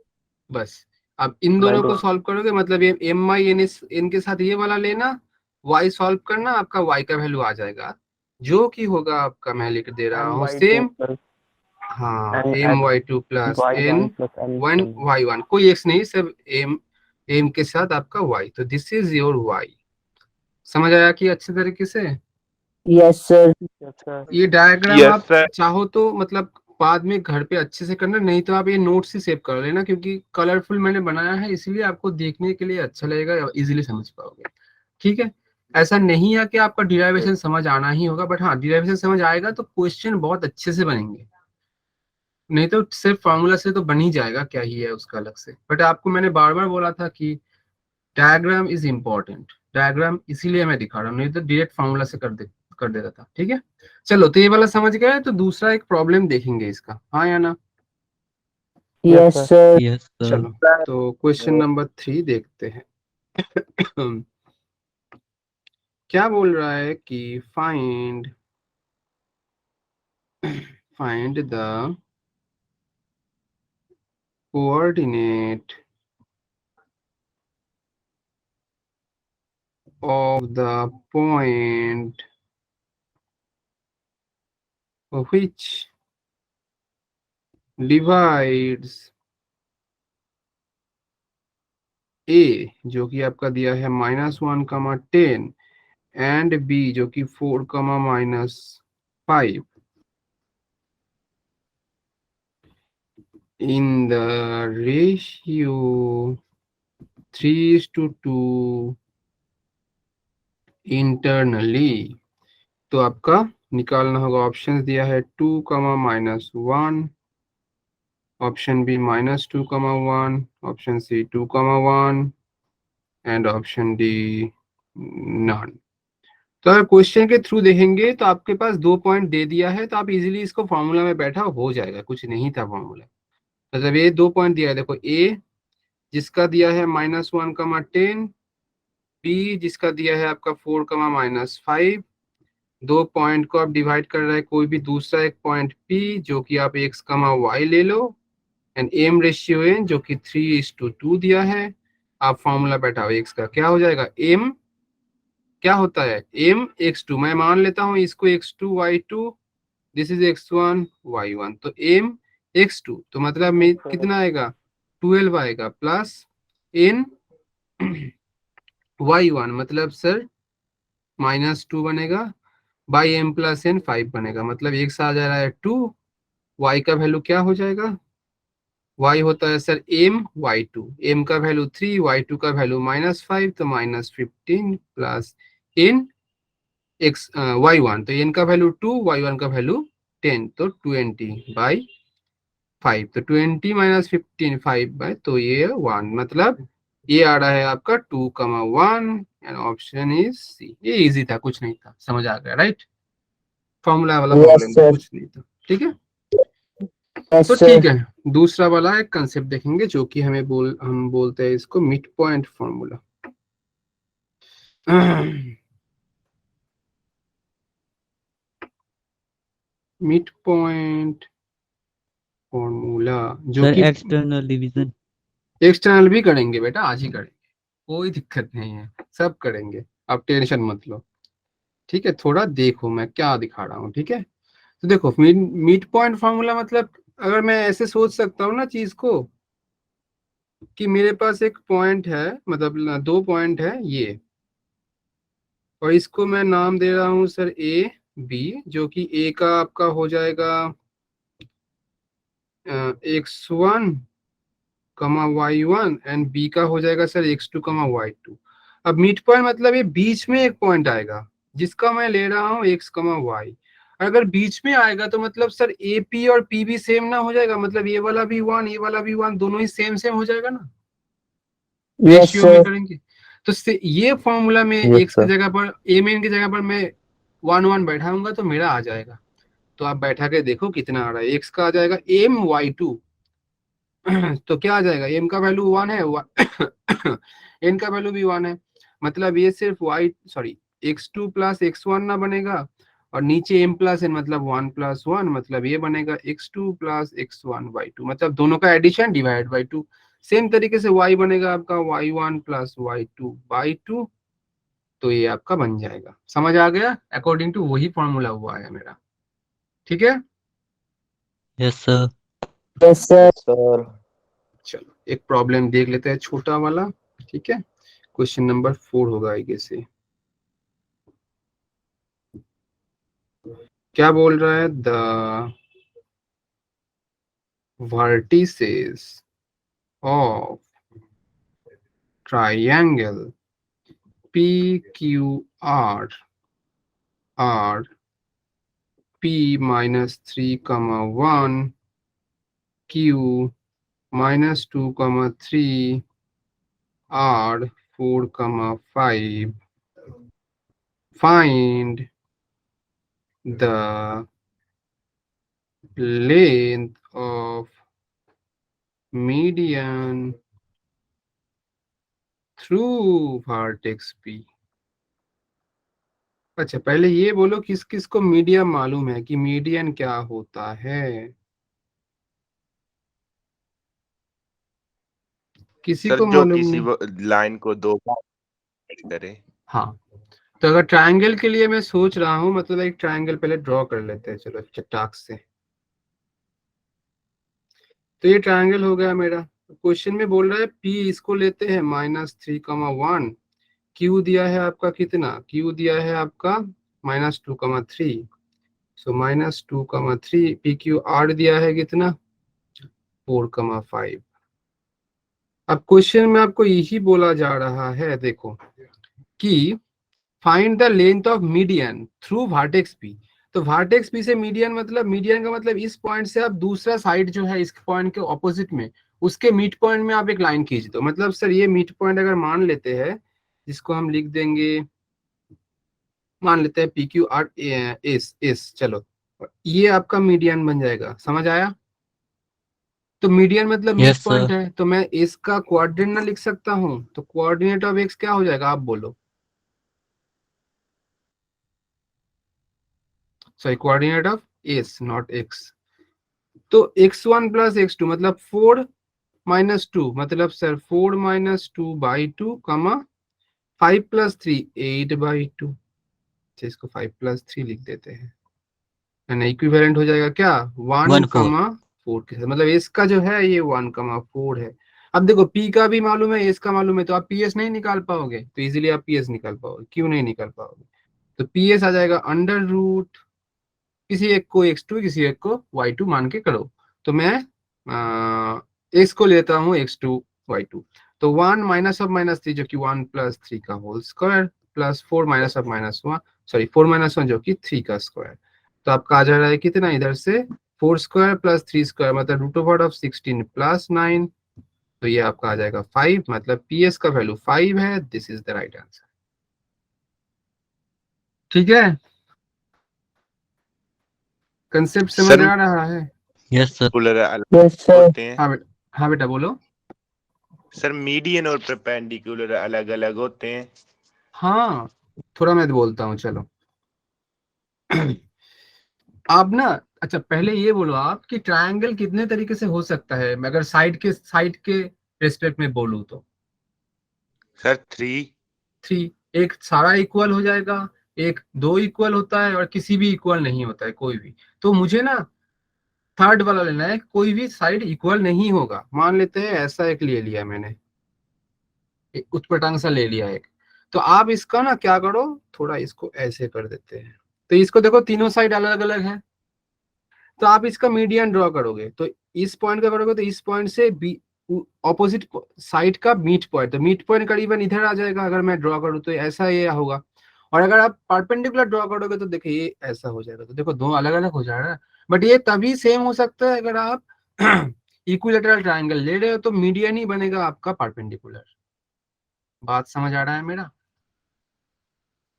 बस। अब इन दोनों को सॉल्व करोगे, मतलब ये एम आई एन एन के साथ ये वाला लेना, y सॉल्व करना, आपका y का वैल्यू आ जाएगा, जो कि होगा आपका, मैं लिख दे रहा हूँ सेम, हाँ M Y two plus N one Y one, कोई एक्स नहीं, सब एम, एम के साथ आपका वाई, तो दिस इज योर वाई। समझ आया कि अच्छे तरीके से। Yes sir. ये डायग्राम Yes, आप sir. चाहो तो मतलब बाद में घर पे अच्छे से करना, नहीं तो आप ये नोट से सेव कर लेना, क्योंकि कलरफुल मैंने बनाया है इसलिए आपको देखने के लिए अच्छा लगेगा, इजीली समझ पाओगे। ठीक है, ऐसा नहीं है कि आपका डिराइवेशन समझ आना ही होगा, बट हाँ डिराइवेशन समझ आएगा तो क्वेश्चन बहुत अच्छे से बनेंगे, नहीं तो सिर्फ फॉर्मूला से तो बन ही जाएगा, क्या ही है उसका अलग से। बट आपको मैंने बार बार बोला था कि डायग्राम इज इम्पोर्टेंट, डायग्राम इसीलिए मैं दिखा रहा हूँ, नहीं तो डायरेक्ट फॉर्मूला से कर देता था। ठीक है, चलो तो ये वाला समझ गए, तो दूसरा एक प्रॉब्लम देखेंगे इसका, हाँ या ना। Yes sir. Yes sir. चलो तो क्वेश्चन नंबर 3 देखते हैं। क्या बोल रहा है कि find the coordinate of the point which divides A जो कि आपका दिया है -1, 10 एंड B जो कि 4, -5 in the ratio 3:2 internally। तो आपका निकालना होगा, ऑप्शन दिया है 2, -1, option B -2, 1, option C 2, 1 and option D none. तो अगर क्वेश्चन के थ्रू देखेंगे तो आपके पास 2 पॉइंट दे दिया है, तो आप इजीली इसको फॉर्मूला में बैठा हो जाएगा, कुछ नहीं था फॉर्मूला, मतलब ये 2 पॉइंट दिया है, देखो ए जिसका दिया है -1, 10, बी जिसका दिया है आपका 4, -5, 2 पॉइंट को आप डिवाइड कर रहे हैं कोई भी दूसरा एक पॉइंट पी जो कि आप x, y ले लो, एंड एम रेशियो एन जो कि 3:2 दिया है। आप फॉर्मूला बैठाओ, x का क्या हो जाएगा, m क्या होता है, m x2, मैं मान लेता हूं इसको x2 y2, this is x1 y1, तो m x2 तो मतलब में कितना आएगा 12 आएगा, प्लस n y1 मतलब सर -2 बनेगा, बाई एम प्लस एन 5 बनेगा, मतलब x आ जा रहा है 2, y का वैल्यू क्या हो जाएगा, y होता है सर m y2, m का वैल्यू 3, y2 का वैल्यू -5, तो -15 प्लस n x y1, तो n का वैल्यू 2, y1 का वैल्यू 10, तो 20/5, तो 20 - 15 5/, तो ये 1, मतलब ये आ रहा है आपका 2,1 एंड ऑप्शन इज सी। ये इजी था, कुछ नहीं था, समझ आ गया राइट। फॉर्मूला वाला Yes, प्रॉब्लम था, sir. कुछ नहीं था, ठीक है। Yes, तो sir. ठीक है, दूसरा वाला एक कंसेप्ट देखेंगे जो कि हम बोलते हैं इसको mid point formula. Mid point formula जो सर कि एक्सटर्नल डिवीजन। एक्सटर्नल भी करेंगे बेटा, आज ही करेंगे, कोई दिक्कत नहीं है, सब करेंगे, आप टेंशन मत लो, ठीक है। थोड़ा देखो मैं क्या दिखा रहा हूँ, ठीक है। तो देखो मिड पॉइंट फॉर्मूला मतलब, अगर मैं ऐसे सोच सकता हूँ ना चीज को, कि मेरे पास एक पॉइंट है, मतलब 2 पॉइंट है ये, और इसको मैं नाम दे रहा हूँ सर ए बी, जो कि ए का आपका हो जाएगा x1 y1 एंड बी का हो जाएगा सर x2 y2। अब मिड पॉइंट मतलब ये बीच में एक पॉइंट आएगा जिसका मैं ले रहा हूँ x, y। अगर बीच में आएगा तो मतलब सर ए पी और पी भी सेम ना हो जाएगा, मतलब ये वाला भी 1, ये वाला भी 1, दोनों ही सेम सेम हो जाएगा ना, Yes, रेशियो में sir. करेंगे। तो ये फॉर्मूला में Yes, एक्स की sir. जगह पर, ए मेन की जगह पर मैं 1 बैठाऊंगा तो मेरा आ जाएगा। तो आप बैठा के देखो कितना आ रहा है, एक्स का आ जाएगा my2, तो क्या आ जाएगा, m का वैल्यू 1 है, n का वैल्यू भी 1 है, मतलब ये सिर्फ x2 प्लस x1 ना बनेगा, और नीचे m प्लस n मतलब 1 + 1, मतलब ये बनेगा x2 प्लस x1 y2, मतलब दोनों का एडिशन डिवाइड बाई 2। सेम तरीके से y बनेगा आपका y1 प्लस y2/2, तो ये आपका बन जाएगा। समझ आ गया, अकॉर्डिंग टू वही फॉर्मूला हुआ है मेरा, ठीक है। Yes sir. Yes, sir. Sir चलो एक प्रॉब्लम देख लेते हैं छोटा वाला, ठीक है। क्वेश्चन नंबर 4 होगा आगे से। क्या बोल रहा है, the vertices of triangle PQR are P -3, 1, Q -2, 3, R 4, 5. Find the length of median through vertex P। अच्छा पहले ये बोलो किस किस को मीडियन मालूम है कि मीडियन क्या होता है, किसी सर को जो मालूम किसी नहीं। लाइन को दो बार करे। हाँ, तो अगर ट्रायंगल के लिए मैं सोच रहा हूँ, मतलब एक ट्रायंगल पहले ड्रॉ कर लेते हैं, चलो चटाक से। तो ये ट्रायंगल हो गया मेरा। क्वेश्चन में बोल रहा है पी इसको लेते हैं -3, 1, क्यू दिया है आपका कितना, क्यू दिया है आपका -2, 3, सो -2, 3, पी क्यू आर दिया है कितना 4, 5। अब क्वेश्चन में आपको यही बोला जा रहा है, देखो कि find the length of median through vertex P. तो वर्टेक्स पी से मीडियन, मतलब मीडियन का मतलब इस पॉइंट से आप दूसरा साइड जो है इस पॉइंट के ऑपोजिट में, उसके मिड पॉइंट में आप एक लाइन खींच दो। मतलब सर ये मिड पॉइंट अगर मान लेते हैं, जिसको हम लिख देंगे, मान लेते हैं पी क्यू आर एस, चलो ये आपका मीडियन बन जाएगा, समझ आया। तो मीडियन मतलब मिड यस पॉइंट सर। है, तो मैं इसका कोऑर्डिनेट ना लिख सकता हूँ, तो कोऑर्डिनेट ऑफ एक्स क्या हो जाएगा आप बोलो, sorry coordinate of S not x. तो x1 प्लस x2 मतलब 4 -2, मतलब सर 4 -2/2, 5 + 3 8/2। इसको 5 + 3 लिख देते हैं, यानी इक्विवेलेंट हो जाएगा क्या 1, 1 4। 4 के साथ, मतलब एस का जो है ये 1, 4 है। अब देखो पी का भी मालूम है, एस का मालूम है, तो आप पीएस नहीं निकाल पाओगे, तो इजीली आप पीएस निकाल पाओगे, क्यों नहीं निकाल पाओगे। तो PS आ जाएगा अंडर रूट, किसी एक को x2 किसी एक को y2 मान के करो। तो मैं x को लेता हूँ x2 y2, तो 1 -3 जो कि 1 + 3 का होल स्क्वायर प्लस 4 -1 सॉरी 4 -1 जो कि 3 का स्क्वायर। तो आपका आ जा रहा है कितना इधर से 4 स्क्वायर प्लस 3 स्क्वायर मतलब √16 + 9, तो ये आपका आ जाएगा 5, मतलब PS का वैल्यू 5 है। This is the right answer. ठीक है, कंसेप्ट समझ सर आ रहा है? Yes, sir. पोलर अलग Yes, sir. होते हैं। हाँ बेटा बोलो। सर मीडियन और परपेंडिकुलर अलग अलग होते हैं। हाँ, थोड़ा मैं बोलता हूँ, चलो। आप ना, अच्छा पहले ये बोलो आप कि ट्रायंगल कितने तरीके से हो सकता है, मैं अगर साइड के रेस्पेक्ट में बोलूँ तो सर 3। 3, एक सारा इक्वल हो जाएगा, एक 2 इक्वल होता है और किसी भी इक्वल नहीं होता है कोई भी। तो मुझे ना थर्ड वाला लेना है, कोई भी साइड इक्वल नहीं होगा। मान लेते हैं ऐसा एक ले लिया मैंने, एक उत्पटांग सा ले लिया एक। तो आप इसका ना क्या करो, थोड़ा इसको ऐसे कर देते हैं, तो इसको देखो तीनों साइड अलग अलग है, तो आप इसका मीडियन ड्रॉ करोगे तो इस पॉइंट का करोगे तो इस पॉइंट से ऑपोजिट साइड का मीट पॉइंट, तो मीट पॉइंट करीबन इधर आ जाएगा अगर मैं ड्रॉ करूँ तो ऐसा ये होगा। और अगर आप परपेंडिकुलर ड्रॉ करोगे तो देखिए ये ऐसा हो जाएगा, तो देखो दो अलग अलग हो जाएगा। बट ये तभी सेम हो सकता है अगर आप इक्विलेटरल ट्रायंगल ले रहे हो तो मीडियन ही बनेगा आपका परपेंडिकुलर। बात समझ आ रहा है मेरा?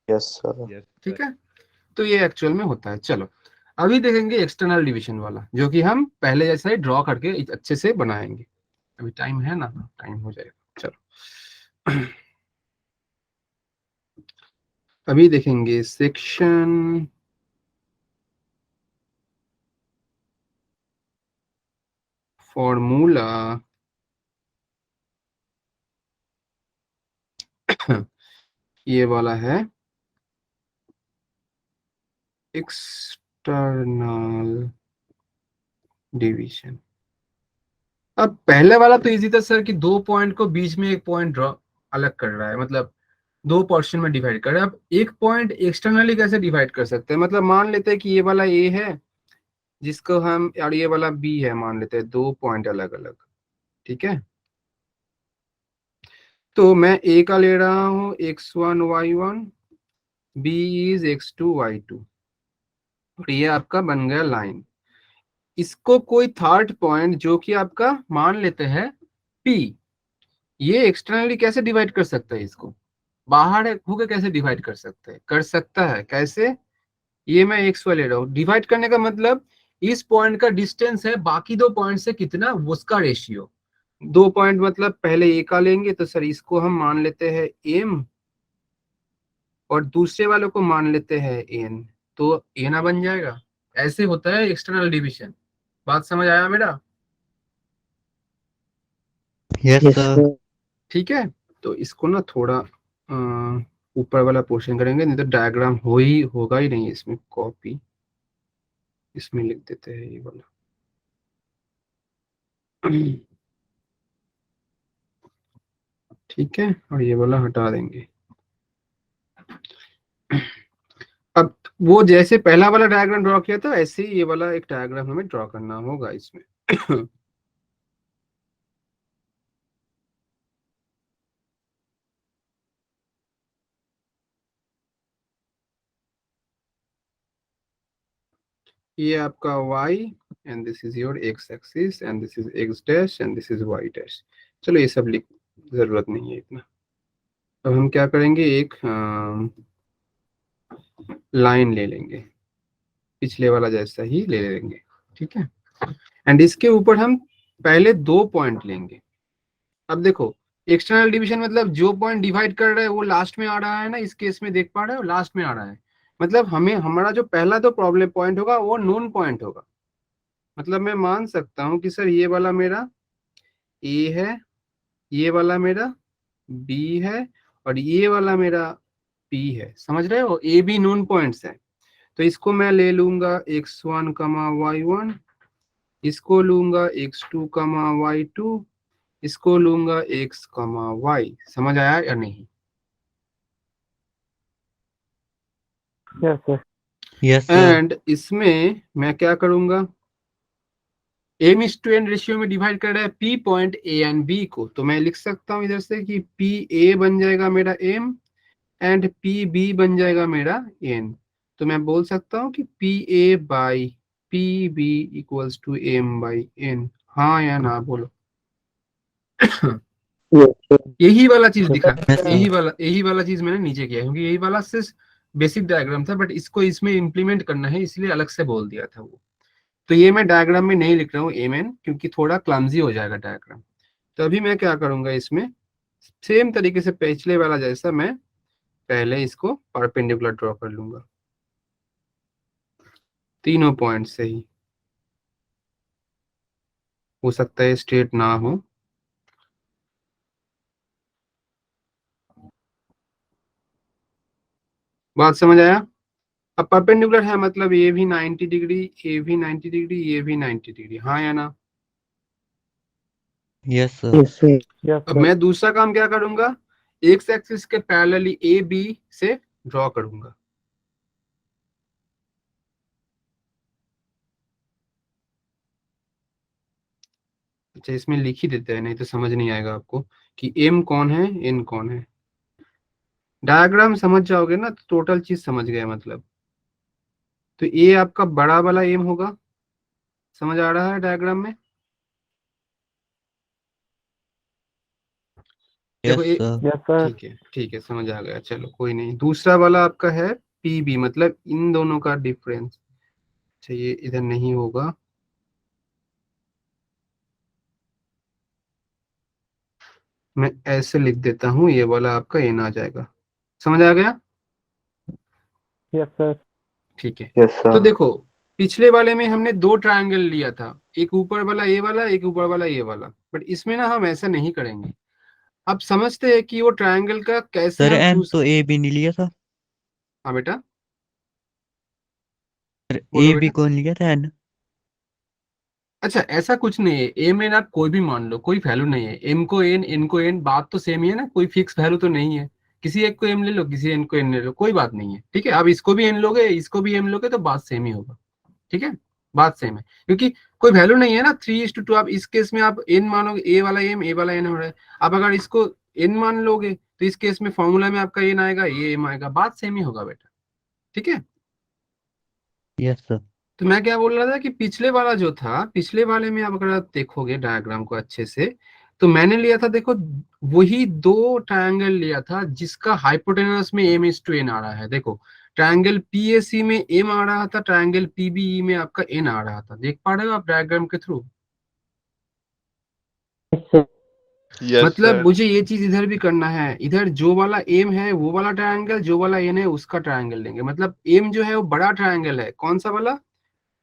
Yes, sir. ठीक है, तो ये एक्चुअल में होता है। चलो अभी देखेंगे एक्सटर्नल डिवीजन वाला, जो कि हम पहले जैसा ही ड्रॉ करके अच्छे से बनाएंगे। अभी टाइम है ना, टाइम हो जाएगा। चलो अभी देखेंगे सेक्शन फॉर्मूला। ये वाला है एक्सटर्नल डिवीजन। अब पहले वाला तो इजी था सर कि 2 पॉइंट को बीच में एक पॉइंट ड्रॉ अलग कर रहा है, मतलब 2 पोर्शन में डिवाइड कर रहा है। अब एक पॉइंट एक्सटर्नली कैसे डिवाइड कर सकते हैं, मतलब मान लेते हैं कि ये वाला ए है जिसको हम, और ये वाला बी है, मान लेते हैं 2 पॉइंट अलग अलग। ठीक है, तो मैं ए का ले रहा हूँ x1 y1, B is x2 y2, और ये आपका बन गया लाइन। इसको कोई थर्ड पॉइंट जो कि आपका मान लेते हैं P, ये एक्सटर्नली कैसे डिवाइड कर सकता है, इसको बाहर होकर कैसे डिवाइड कर सकते हैं, कर सकता है कैसे? ये मैं एक्स वाई ले रहा हूँ, डिवाइड करने का मतलब इस पॉइंट का डिस्टेंस है बाकी 2 पॉइंट से कितना, उसका रेशियो। 2 पॉइंट मतलब पहले ए का लेंगे तो सर इसको हम मान लेते हैं एम, और दूसरे वालों को मान लेते हैं एन, तो एना बन जाएगा। ऐसे होता है एक्सटर्नल डिवीजन। बात समझ आया मेरा? Yes, Yes, sir. sir. ठीक है, तो इसको ना थोड़ा ऊपर वाला पोर्शन करेंगे, नहीं तो डायग्राम होगा ही नहीं इसमें। कॉपी इसमें लिख देते हैं ये वाला। ठीक है, और ये वाला हटा देंगे। अब वो जैसे पहला वाला डायग्राम ड्रॉ किया था ऐसे ही ये वाला एक डायग्राम हमें ड्रॉ करना होगा इसमें। ये आपका y and this is your x axis and this is x dash and this is y dash. चलो ये सब लिख, जरूरत नहीं है इतना। अब हम क्या करेंगे, एक लाइन ले लेंगे, पिछले वाला जैसा ही ले लेंगे। ठीक है, एंड इसके ऊपर हम पहले 2 पॉइंट लेंगे। अब देखो एक्सटर्नल डिवीजन मतलब जो पॉइंट डिवाइड कर रहा है वो लास्ट में आ रहा है ना, इस केस में देख पा रहे हो लास्ट में आ रहा है, मतलब हमें हमारा जो पहला तो प्रॉब्लम पॉइंट होगा वो नोन पॉइंट होगा। मतलब मैं मान सकता हूँ कि सर ये वाला मेरा ए है, ये वाला मेरा बी है, और ये वाला मेरा पी है। समझ रहे हो, ए बी नोन पॉइंट्स है। तो इसको मैं ले लूंगा x1 y1, इसको लूंगा x2 y2, इसको लूंगा x y। समझ आया या नहीं? Yes, sir. Yes, sir. And इसमें मैं क्या करूंगा, m/n रेशियो में डिवाइड कर रहा है p point a and b को, तो मैं लिख सकता हूं इधर से कि pa बन जाएगा मेरा m एंड pb बन जाएगा मेरा n। तो मैं बोल सकता हूं कि pa by pb equals to m by n। हाँ या ना बोलो। Yes, sir. यही वाला चीज दिखा, Yes, sir. यही वाला चीज मैंने नीचे किया, क्योंकि यही वाला सिर्फ बेसिक डायग्राम था, बट इसको इसमें इम्प्लीमेंट करना है इसलिए अलग से बोल दिया था वो। तो ये मैं डायग्राम में नहीं लिख रहा हूँ एम क्योंकि थोड़ा क्लमजी हो जाएगा डायग्राम। तो अभी मैं क्या करूंगा, इसमें सेम तरीके से पिछले वाला जैसा मैं पहले इसको परपेंडिकुलर ड्रॉ कर लूंगा तीनों पॉइंट से ही। हो सकता है स्ट्रेट ना हो, बात समझ आया। अब परपेंडिकुलर है मतलब ये भी 90 डिग्री, ये भी 90 डिग्री, ये भी 90 डिग्री, हाँ या ना। Yes, sir. Yes, sir. Yes, अब sir. मैं दूसरा काम क्या करूंगा, एक्स एक्सिस के पैरेलली ए बी से ड्रॉ करूंगा। अच्छा इसमें लिख ही देते हैं, नहीं तो समझ नहीं आएगा आपको कि एम कौन है एन कौन है। डायग्राम समझ जाओगे ना तो टोटल चीज समझ गए मतलब। तो ये आपका बड़ा वाला एम होगा, समझ आ रहा है डायग्राम में। देखो Yes, ये sir. Yes, sir. ठीक है समझ आ गया, चलो कोई नहीं। दूसरा वाला आपका है पी बी, मतलब इन दोनों का डिफरेंस। अच्छा ये इधर नहीं होगा, मैं ऐसे लिख देता हूँ, ये वाला आपका एन आ जाएगा। समझ आ गया, Yes, sir. ठीक है। Yes, तो sir. देखो पिछले वाले में हमने दो ट्रायंगल लिया था, एक ऊपर वाला ये वाला, एक ऊपर वाला ये वाला, बट इसमें ना हम ऐसा नहीं करेंगे। अब समझते हैं कि वो ट्रायंगल का कैसे सर हम एन चूज। तो ए बी नहीं लिया था। हाँ बेटा सर बोलो ए बी बेटा। कौन लिया था एन? अच्छा ऐसा कुछ नहीं है, एम एन आप कोई भी मान लो, कोई वैल्यू नहीं है। एम को एन को एन, बात तो सेम ही है ना, कोई फिक्स वैल्यू तो नहीं है। किसी एक को एम ले लो, किसी एन को एन ले लो, कोई बात नहीं है, ठीक है। अब इसको भी एन लोगे, इसको भी एम लोगे तो बात सेम ही होगा, ठीक है। बात सेम है क्योंकि कोई वैल्यू नहीं है ना। 3:2, आप इस केस में आप एन मानोगे, ए वाला एम ए वाला एन हो रहा है। अब अगर इसको एन मान लोगे तो इस केस में फॉर्मूला में आपका एन आएगा, ये एम आएगा, बात सेम ही होगा बेटा, ठीक है। Yes sir. तो मैं क्या बोल रहा था कि पिछले वाला जो था, पिछले वाले में आप अगर आप देखोगे डायग्राम को अच्छे से, तो मैंने लिया था देखो वही दो ट्रायंगल लिया था जिसका हाइपोटेनस में एम इज टू एन आ रहा है। देखो ट्रायंगल पीएसी में एम आ रहा था, ट्रायंगल पीबीई में आपका एन आ रहा था। देख पा रहे हो आप डायग्राम के थ्रू। Yes, sir. यस मतलब सर। मुझे ये चीज इधर भी करना है, इधर जो वाला एम है वो वाला ट्रायंगल, जो वाला एन है उसका ट्रायंगल लेंगे। मतलब एम जो है वो बड़ा ट्रायंगल है, कौन सा वाला,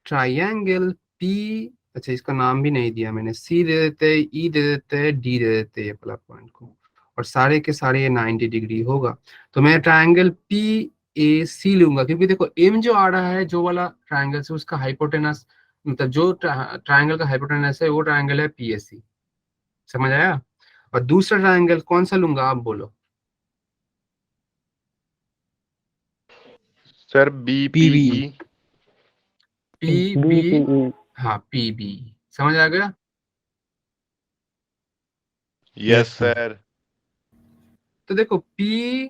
ट्राइंगल पी। अच्छा इसका नाम भी नहीं दिया मैंने, सी दे देते हैं, ई दे देते हैं, डी दे देते हैं ये वाला पॉइंट को, और सारे के सारे ये 90 डिग्री होगा। तो मैं ट्रायंगल पी ए सी लूंगा, क्योंकि देखो एम जो आ रहा है जो वाला ट्रायंगल से, उसका हाइपोटेनस, मतलब जो ट्रायंगल का हाइपोटेनस है वो ट्रायंगल है पी एस सी। समझ आया। और दूसरा ट्रायंगल कौन सा लूंगा आप बोलो। Sir B P PB. E. P B, BPE. हाँ पी बी, समझ आ गया। Yes Yes sir. सर। तो देखो पी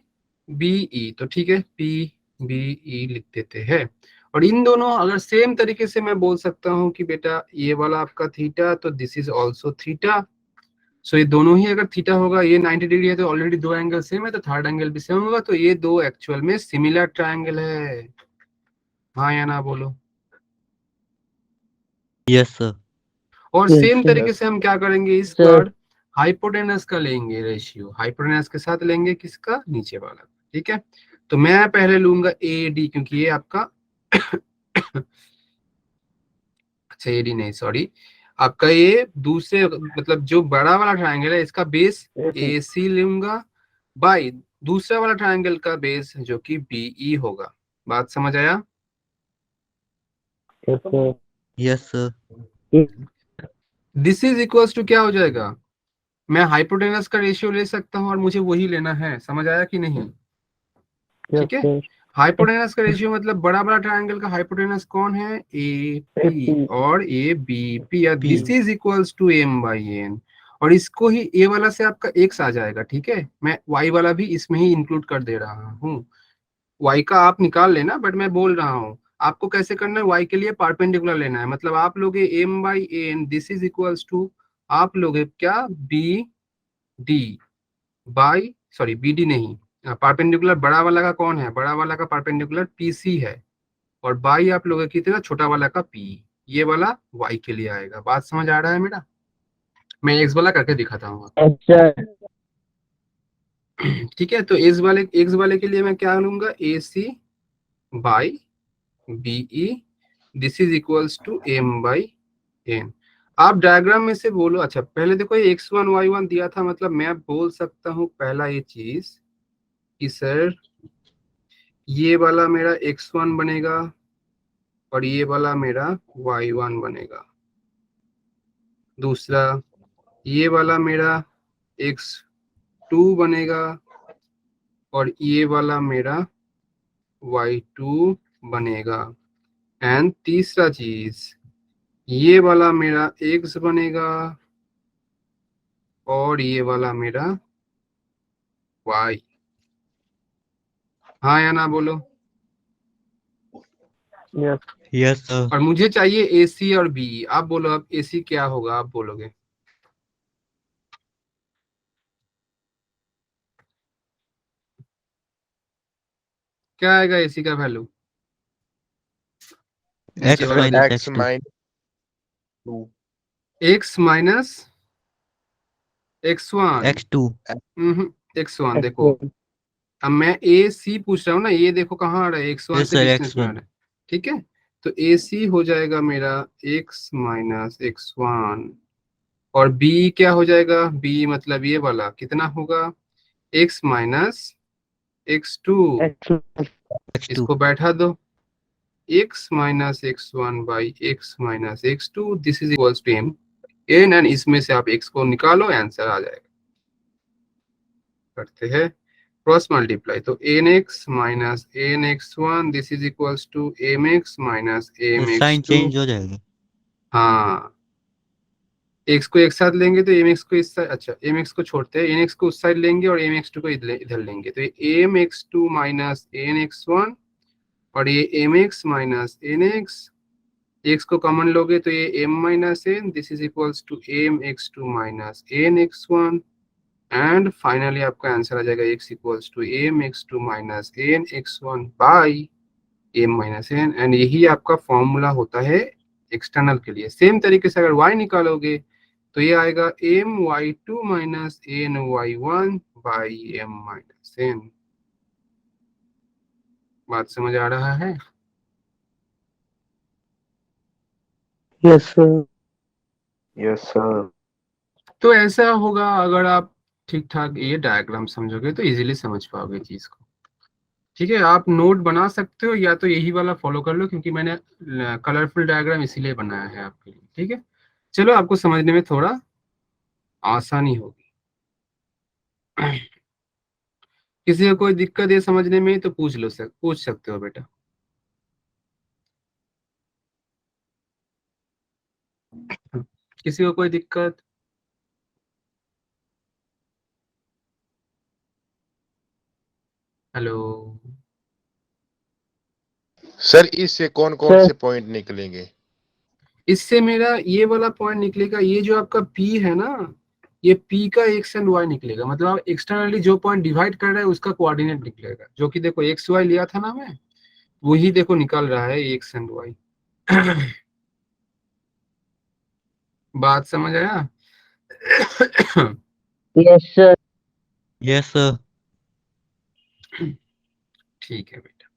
बी ई, तो ठीक है पी बी ई लिख देते हैं। और इन दोनों अगर सेम तरीके से मैं बोल सकता हूँ कि बेटा ये वाला आपका थीटा, तो दिस इज ऑल्सो थीटा। सो ये दोनों ही अगर थीटा होगा, ये 90 डिग्री है तो ऑलरेडी दो एंगल सेम है, तो थर्ड एंगल भी सेम होगा। तो ये दो एक्चुअल में सिमिलर ट्रायंगल है, हाँ या ना बोलो। Yes sir. और Yes, सेम sir. तरीके से हम क्या करेंगे, इस Sir. बार हाइपोटेनस का लेंगे रेशियो, हाइपोटेनस के साथ लेंगे किसका, नीचे वाला, ठीक है। तो मैं पहले लूंगा ए डी, क्योंकि ये आपका अच्छा ए डी नहीं सॉरी, आपका ये दूसरे मतलब जो बड़ा वाला ट्रायंगल है इसका बेस AC. ए सी लूंगा, बाई दूसरा वाला ट्रायंगल का बेस जो कि बीई होगा। बात समझ आया। Yes, sir. Yes sir. This is equals to क्या हो जाएगा, मैं हाइपोटेनस का रेशियो ले सकता हूं और मुझे वही लेना है। समझ आया कि नहीं, Yes, ठीक है। sir. हाइपोटेनस का रेशियो मतलब बड़ा बड़ा ट्रायंगल का हाइपोटेनस कौन है, ए पी AP. और ए बी पी, या P. This is equals to M by N. और इसको ही ए वाला से आपका एक्स आ जाएगा, ठीक है, मैं वाई वाला भी इसमें ही इंक्लूड कर दे रहा हूँ। वाई का आप निकाल लेना, बट मैं बोल रहा हूँ आपको कैसे करना है। वाई के लिए परपेंडिकुलर लेना है, मतलब आप लोगे M by N this is equals to, आप लोगे क्या, B D by, sorry B D नहीं, परपेंडिकुलर बड़ा वाला का कौन है, बड़ा वाला का परपेंडिकुलर पी सी है, और बाई आप लोगों की तरह छोटा वाला का पी, ये वाला वाई के लिए आएगा। बात समझ आ रहा है मेरा? मैं एक्स वाला करके दिखाता हूँ। अच्छा. ठीक है, तो एक्स वाले के लिए मैं क्या लूंगा, A C by BE this is equals to M by n. आप डायग्राम में से बोलो। अच्छा पहले देखो ये x1 y1 दिया था, मतलब मैं बोल सकता हूँ पहला ये चीज कि सर ये वाला मेरा x1 बनेगा और ये वाला मेरा y1 बनेगा। दूसरा ये वाला मेरा x2 बनेगा और ये वाला मेरा y2 बनेगा। एंड तीसरा चीज ये वाला मेरा x बनेगा और ये वाला मेरा y। हाँ या ना बोलो। Yes. Yes, sir. और मुझे चाहिए ए सी और बी, आप बोलो अब ए सी क्या होगा, आप बोलोगे क्या आएगा ए सी का वैल्यू, नीचे X वाला minus x X2. minus 2 x minus x1। X2. x1 देखो, X1. अब मैं ए सी पूछ रहा हूँ ना, ये देखो कहाँ आ रहा है, x1 Yes, से sir. डिस्टेंस में आ X1. रहा है, ठीक है। तो ए सी हो जाएगा मेरा x माइनस x1, और बी क्या हो जाएगा, बी मतलब ये वाला कितना होगा, x minus x2। X2. X2. इसको बैठा दो, x minus x1 by x minus x2 this is equals to M N, and इसमें से आप x को निकालो, आंसर आ जाएगा। करते हैं क्रॉस मल्टीप्लाई, तो n x minus N x one this is equals to M x minus तो m x sign two. Change हो जाएगा. हाँ, एक्स को एक साथ लेंगे तो एम एक्स को इस साइड, अच्छा एम एक्स को छोड़ते हैं, एन एक्स को उस साइड लेंगे और एम एक्स टू को इधर लेंगे, तो ये M x two minus N x one, और ये M x minus N X, X को कॉमन लोगे तो ये M minus N this is equals to M x two minus N x one, and finally आपका आंसर आ जाएगा x equals to M x two minus N x one by M minus N, and यही आपका formula होता है external के लिए। Same तरीके से अगर y निकालोगे तो ये आएगा M Y two minus N Y one by M minus N. बात समझ आ रहा है? Yes, sir. yes sir तो ऐसा होगा, अगर आप ठीक ठाक ये डायग्राम समझोगे तो इजीली समझ पाओगे चीज को। ठीक है, आप नोट बना सकते हो या तो यही वाला फॉलो कर लो, क्योंकि मैंने कलरफुल डायग्राम इसीलिए बनाया है आपके लिए। ठीक है, चलो आपको समझने में थोड़ा आसानी होगी। किसी को कोई दिक्कत है समझने में तो पूछ सकते हो बेटा। किसी को कोई दिक्कत? हेलो? सर इससे कौन कौन Sir. से पॉइंट निकलेंगे? इससे मेरा ये वाला पॉइंट निकलेगा, ये जो आपका P है ना, ये P का एक्स एंड वाई निकलेगा, मतलब आप एक्सटर्नली जो पॉइंट डिवाइड कर रहे हैं उसका कोऑर्डिनेट निकलेगा, जो कि देखो एक्स वाई लिया था ना मैं, वही देखो निकल रहा है एक्स एंड वाई। बात समझ आया? Yes, sir. Yes, sir. ठीक है बेटा,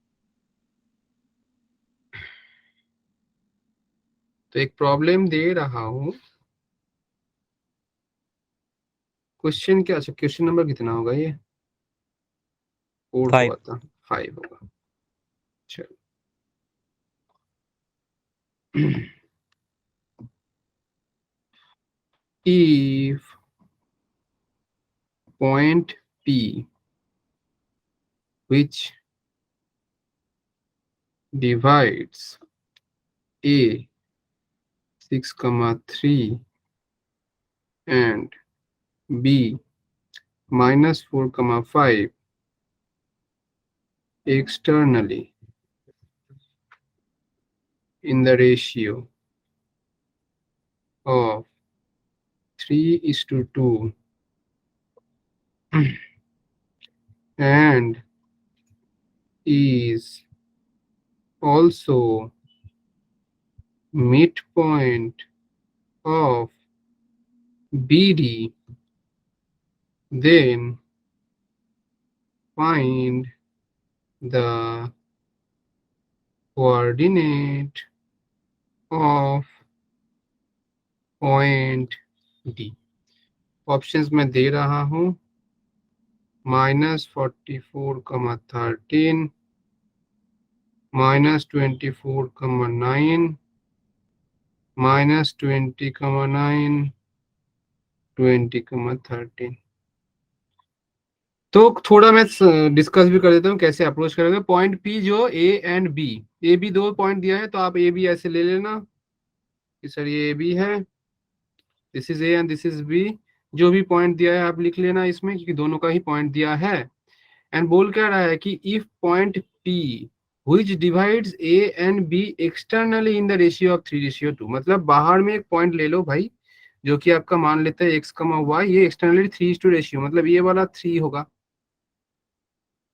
तो एक प्रॉब्लम दे रहा हूं। क्वेश्चन क्या, अच्छा क्वेश्चन नंबर कितना होगा ये, 4 हुआ 5. था, 5 होगा। चलो। if point P which divides A 6,3 and B -4,5 externally in the ratio of 3:2 and is also midpoint of BD, then find the coordinate of point D. Options में दे रहा हूं, -44,13, -24,9, -20,9, 20,13। तो थोड़ा मैं डिस्कस भी कर देता हूँ कैसे अप्रोच करेंगे। पॉइंट पी जो A and B, A B दो पॉइंट दिया है तो आप ए बी ऐसे ले लेना कि सर ये ए बी है, this is A and this is B. जो भी पॉइंट दिया है आप लिख लेना इसमें, क्योंकि दोनों का ही पॉइंट दिया है। एंड बोल क्या रहा है कि if point P which divides A and B externally in the ratio of 3:2, मतलब बाहर में एक पॉइंट ले लो भाई जो कि आपका मान लेते हैं x, y, ये एक्सटर्नली 3:2 रेशियो, मतलब ये वाला 3 होगा,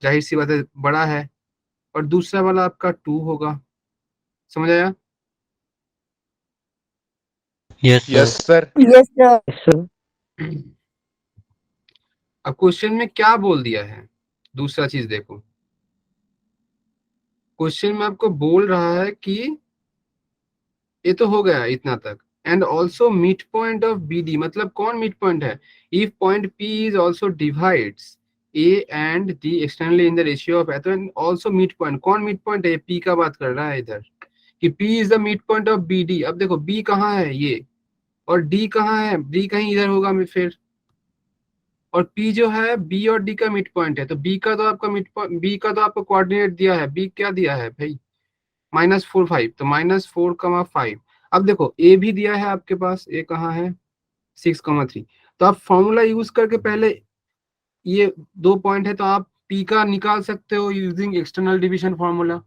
जाहिर सी बात है बड़ा है, और दूसरा वाला आपका 2 होगा। समझ आया? Yes, sir. Yes sir. Yes, sir. अब क्वेश्चन में क्या बोल दिया है, दूसरा चीज देखो, क्वेश्चन में आपको बोल रहा है कि ये तो हो गया इतना तक, and also mid point of B D, मतलब कौन मिड पॉइंट है? If point P is also divides A and D externally in the ratio of, तो ऑल्सो मिड पॉइंट, कौन मिड पॉइंट है? पी का बात कर रहा है इधर कि P is the mid point of B D. अब देखो बी कहाँ है ये, और डी कहाँ है? डी कहीं इधर होगा फिर, और पी जो है बी और डी का मिड पॉइंट है, तो बी का तो आपका मिड पॉइंट, बी का तो आपको कोऑर्डिनेट दिया है, बी क्या दिया है भाई? -4,5, तो -4,5। अब देखो ए भी दिया है आपके पास, ए कहाँ है? 6,3। तो आप फॉर्मूला यूज करके पहले ये दो पॉइंट है तो आप पी का निकाल सकते हो यूजिंग एक्सटर्नल डिवीजन फॉर्मूला,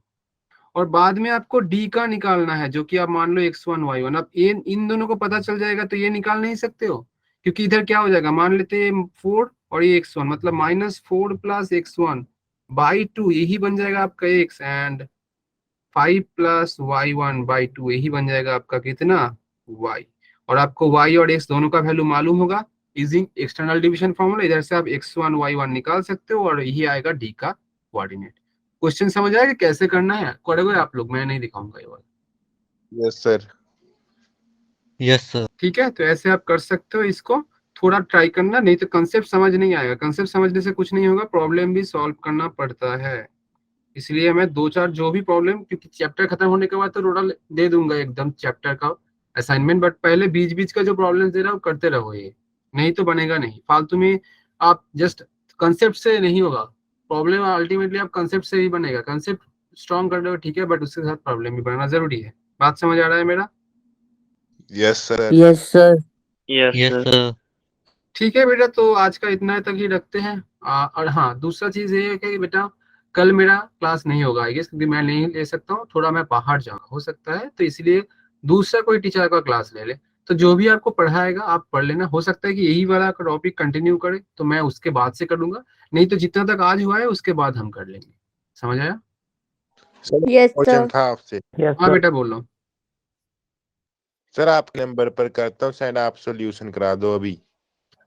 और बाद में आपको डी का निकालना है जो कि आप मान लो x1 y1। अब इन दोनों को पता चल जाएगा तो ये निकाल नहीं सकते हो, क्योंकि इधर क्या हो जाएगा, मान लेते हैं 4 और ये x1, मतलब -4 + x1/2, यही बन जाएगा आपका x, एंड 5 + y1/2, यही बन जाएगा आपका कितना? y। और आपको y और x दोनों का वैल्यू मालूम होगा यूजिंग एक्सटर्नल डिवीजन फॉर्मूला, इधर से आप x1 y1 निकाल सकते हो और यही आएगा d का कोऑर्डिनेट। क्वेश्चन समझ आया कि कैसे करना है? करोगे आप लोग, मैं नहीं दिखाऊंगा ये वाला। Yes sir. Yes, sir. ठीक है, तो ऐसे आप कर सकते हो, इसको थोड़ा ट्राई करना, नहीं तो कंसेप्ट समझ नहीं आएगा। कंसेप्ट समझने से कुछ नहीं होगा, प्रॉब्लम भी सॉल्व करना पड़ता है। इसलिए मैं 2-4 जो भी प्रॉब्लम, क्योंकि चैप्टर खत्म होने के बाद तो टोटल दे दूंगा एकदम चैप्टर का असाइनमेंट, बट पहले बीच बीच का जो प्रॉब्लम दे रहा हूँ करते रहो, ये नहीं तो बनेगा नहीं फालतू में। आप जस्ट कंसेप्ट से नहीं होगा प्रॉब्लम, अल्टीमेटली आप कंसेप्ट से ही बनेगा। कंसेप्ट स्ट्रॉन्ग कर लो ठीक है, बट उसके साथ प्रॉब्लम भी बनाना जरूरी है। बात समझ आ रहा है मेरा? Yes sir. Yes, sir. Yes, sir. ठीक है बेटा, तो आज का इतना तक ही रखते हैं। और हाँ, दूसरा चीज ये है कि बेटा कल मेरा क्लास नहीं होगा आई गेस, क्योंकि मैं नहीं ले सकता हूँ, थोड़ा मैं बाहर जाऊंगा हो सकता है, तो इसलिए दूसरा कोई टीचर का क्लास ले ले। तो जो भी आपको पढ़ाएगा आप पढ़ लेना, हो सकता है कि यही वाला टॉपिक कंटिन्यू करे तो मैं उसके बाद से कर लूंगा, नहीं तो जितना तक आज हुआ है उसके बाद हम कर लेंगे। समझ आया? Sir Yes, question sir. था आपसे। Yes, हाँ sir. बेटा बोल रहा हूँ। सर आपके नंबर पर करता हूँ, शायद आप सॉल्यूशन करा दो अभी।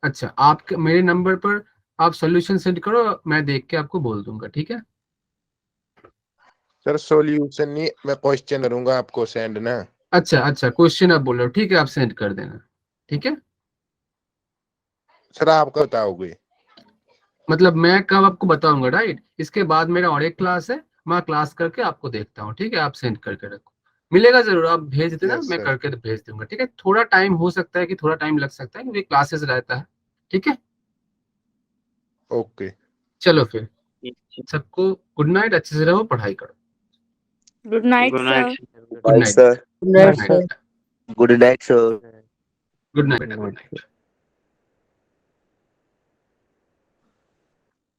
अच्छा, आप मेरे नंबर पर आप सोल्यूशन सेंड करो, मैं देख के आपको बोल दूंगा, ठीक है? सर सॉल्यूशन नहीं, मैं क्वेश्चन करूंगा आपको सेंड ना। अच्छा, क्वेश्चन आप बोल रहे हो, ठीक है, आप सेंड कर देना, ठीक है? सर आपका बताओगे? मतलब मैं कब आपको बताऊंगा, राइट? इसके बाद मेरा और एक क्लास है, मैं क्लास करके आपको देखता हूँ, ठीक है? आप सेंड करके रखो, मिलेगा जरूर, आप भेज देना, यस मैं सर। करके तो भेज दूंगा, ठीक है? थोड़ा टाइम हो सकता है कि थोड़ा टाइम लग सकता है क्योंकि क्लासेस रहता है, ठीक है? ओके। चलो फिर सबको गुड नाइट, अच्छे से रहो, पढ़ाई करो। Good night, Good sir. night. Good night. sir. Good night, Good sir. night. Good night, sir. Good night. Good Good night, night.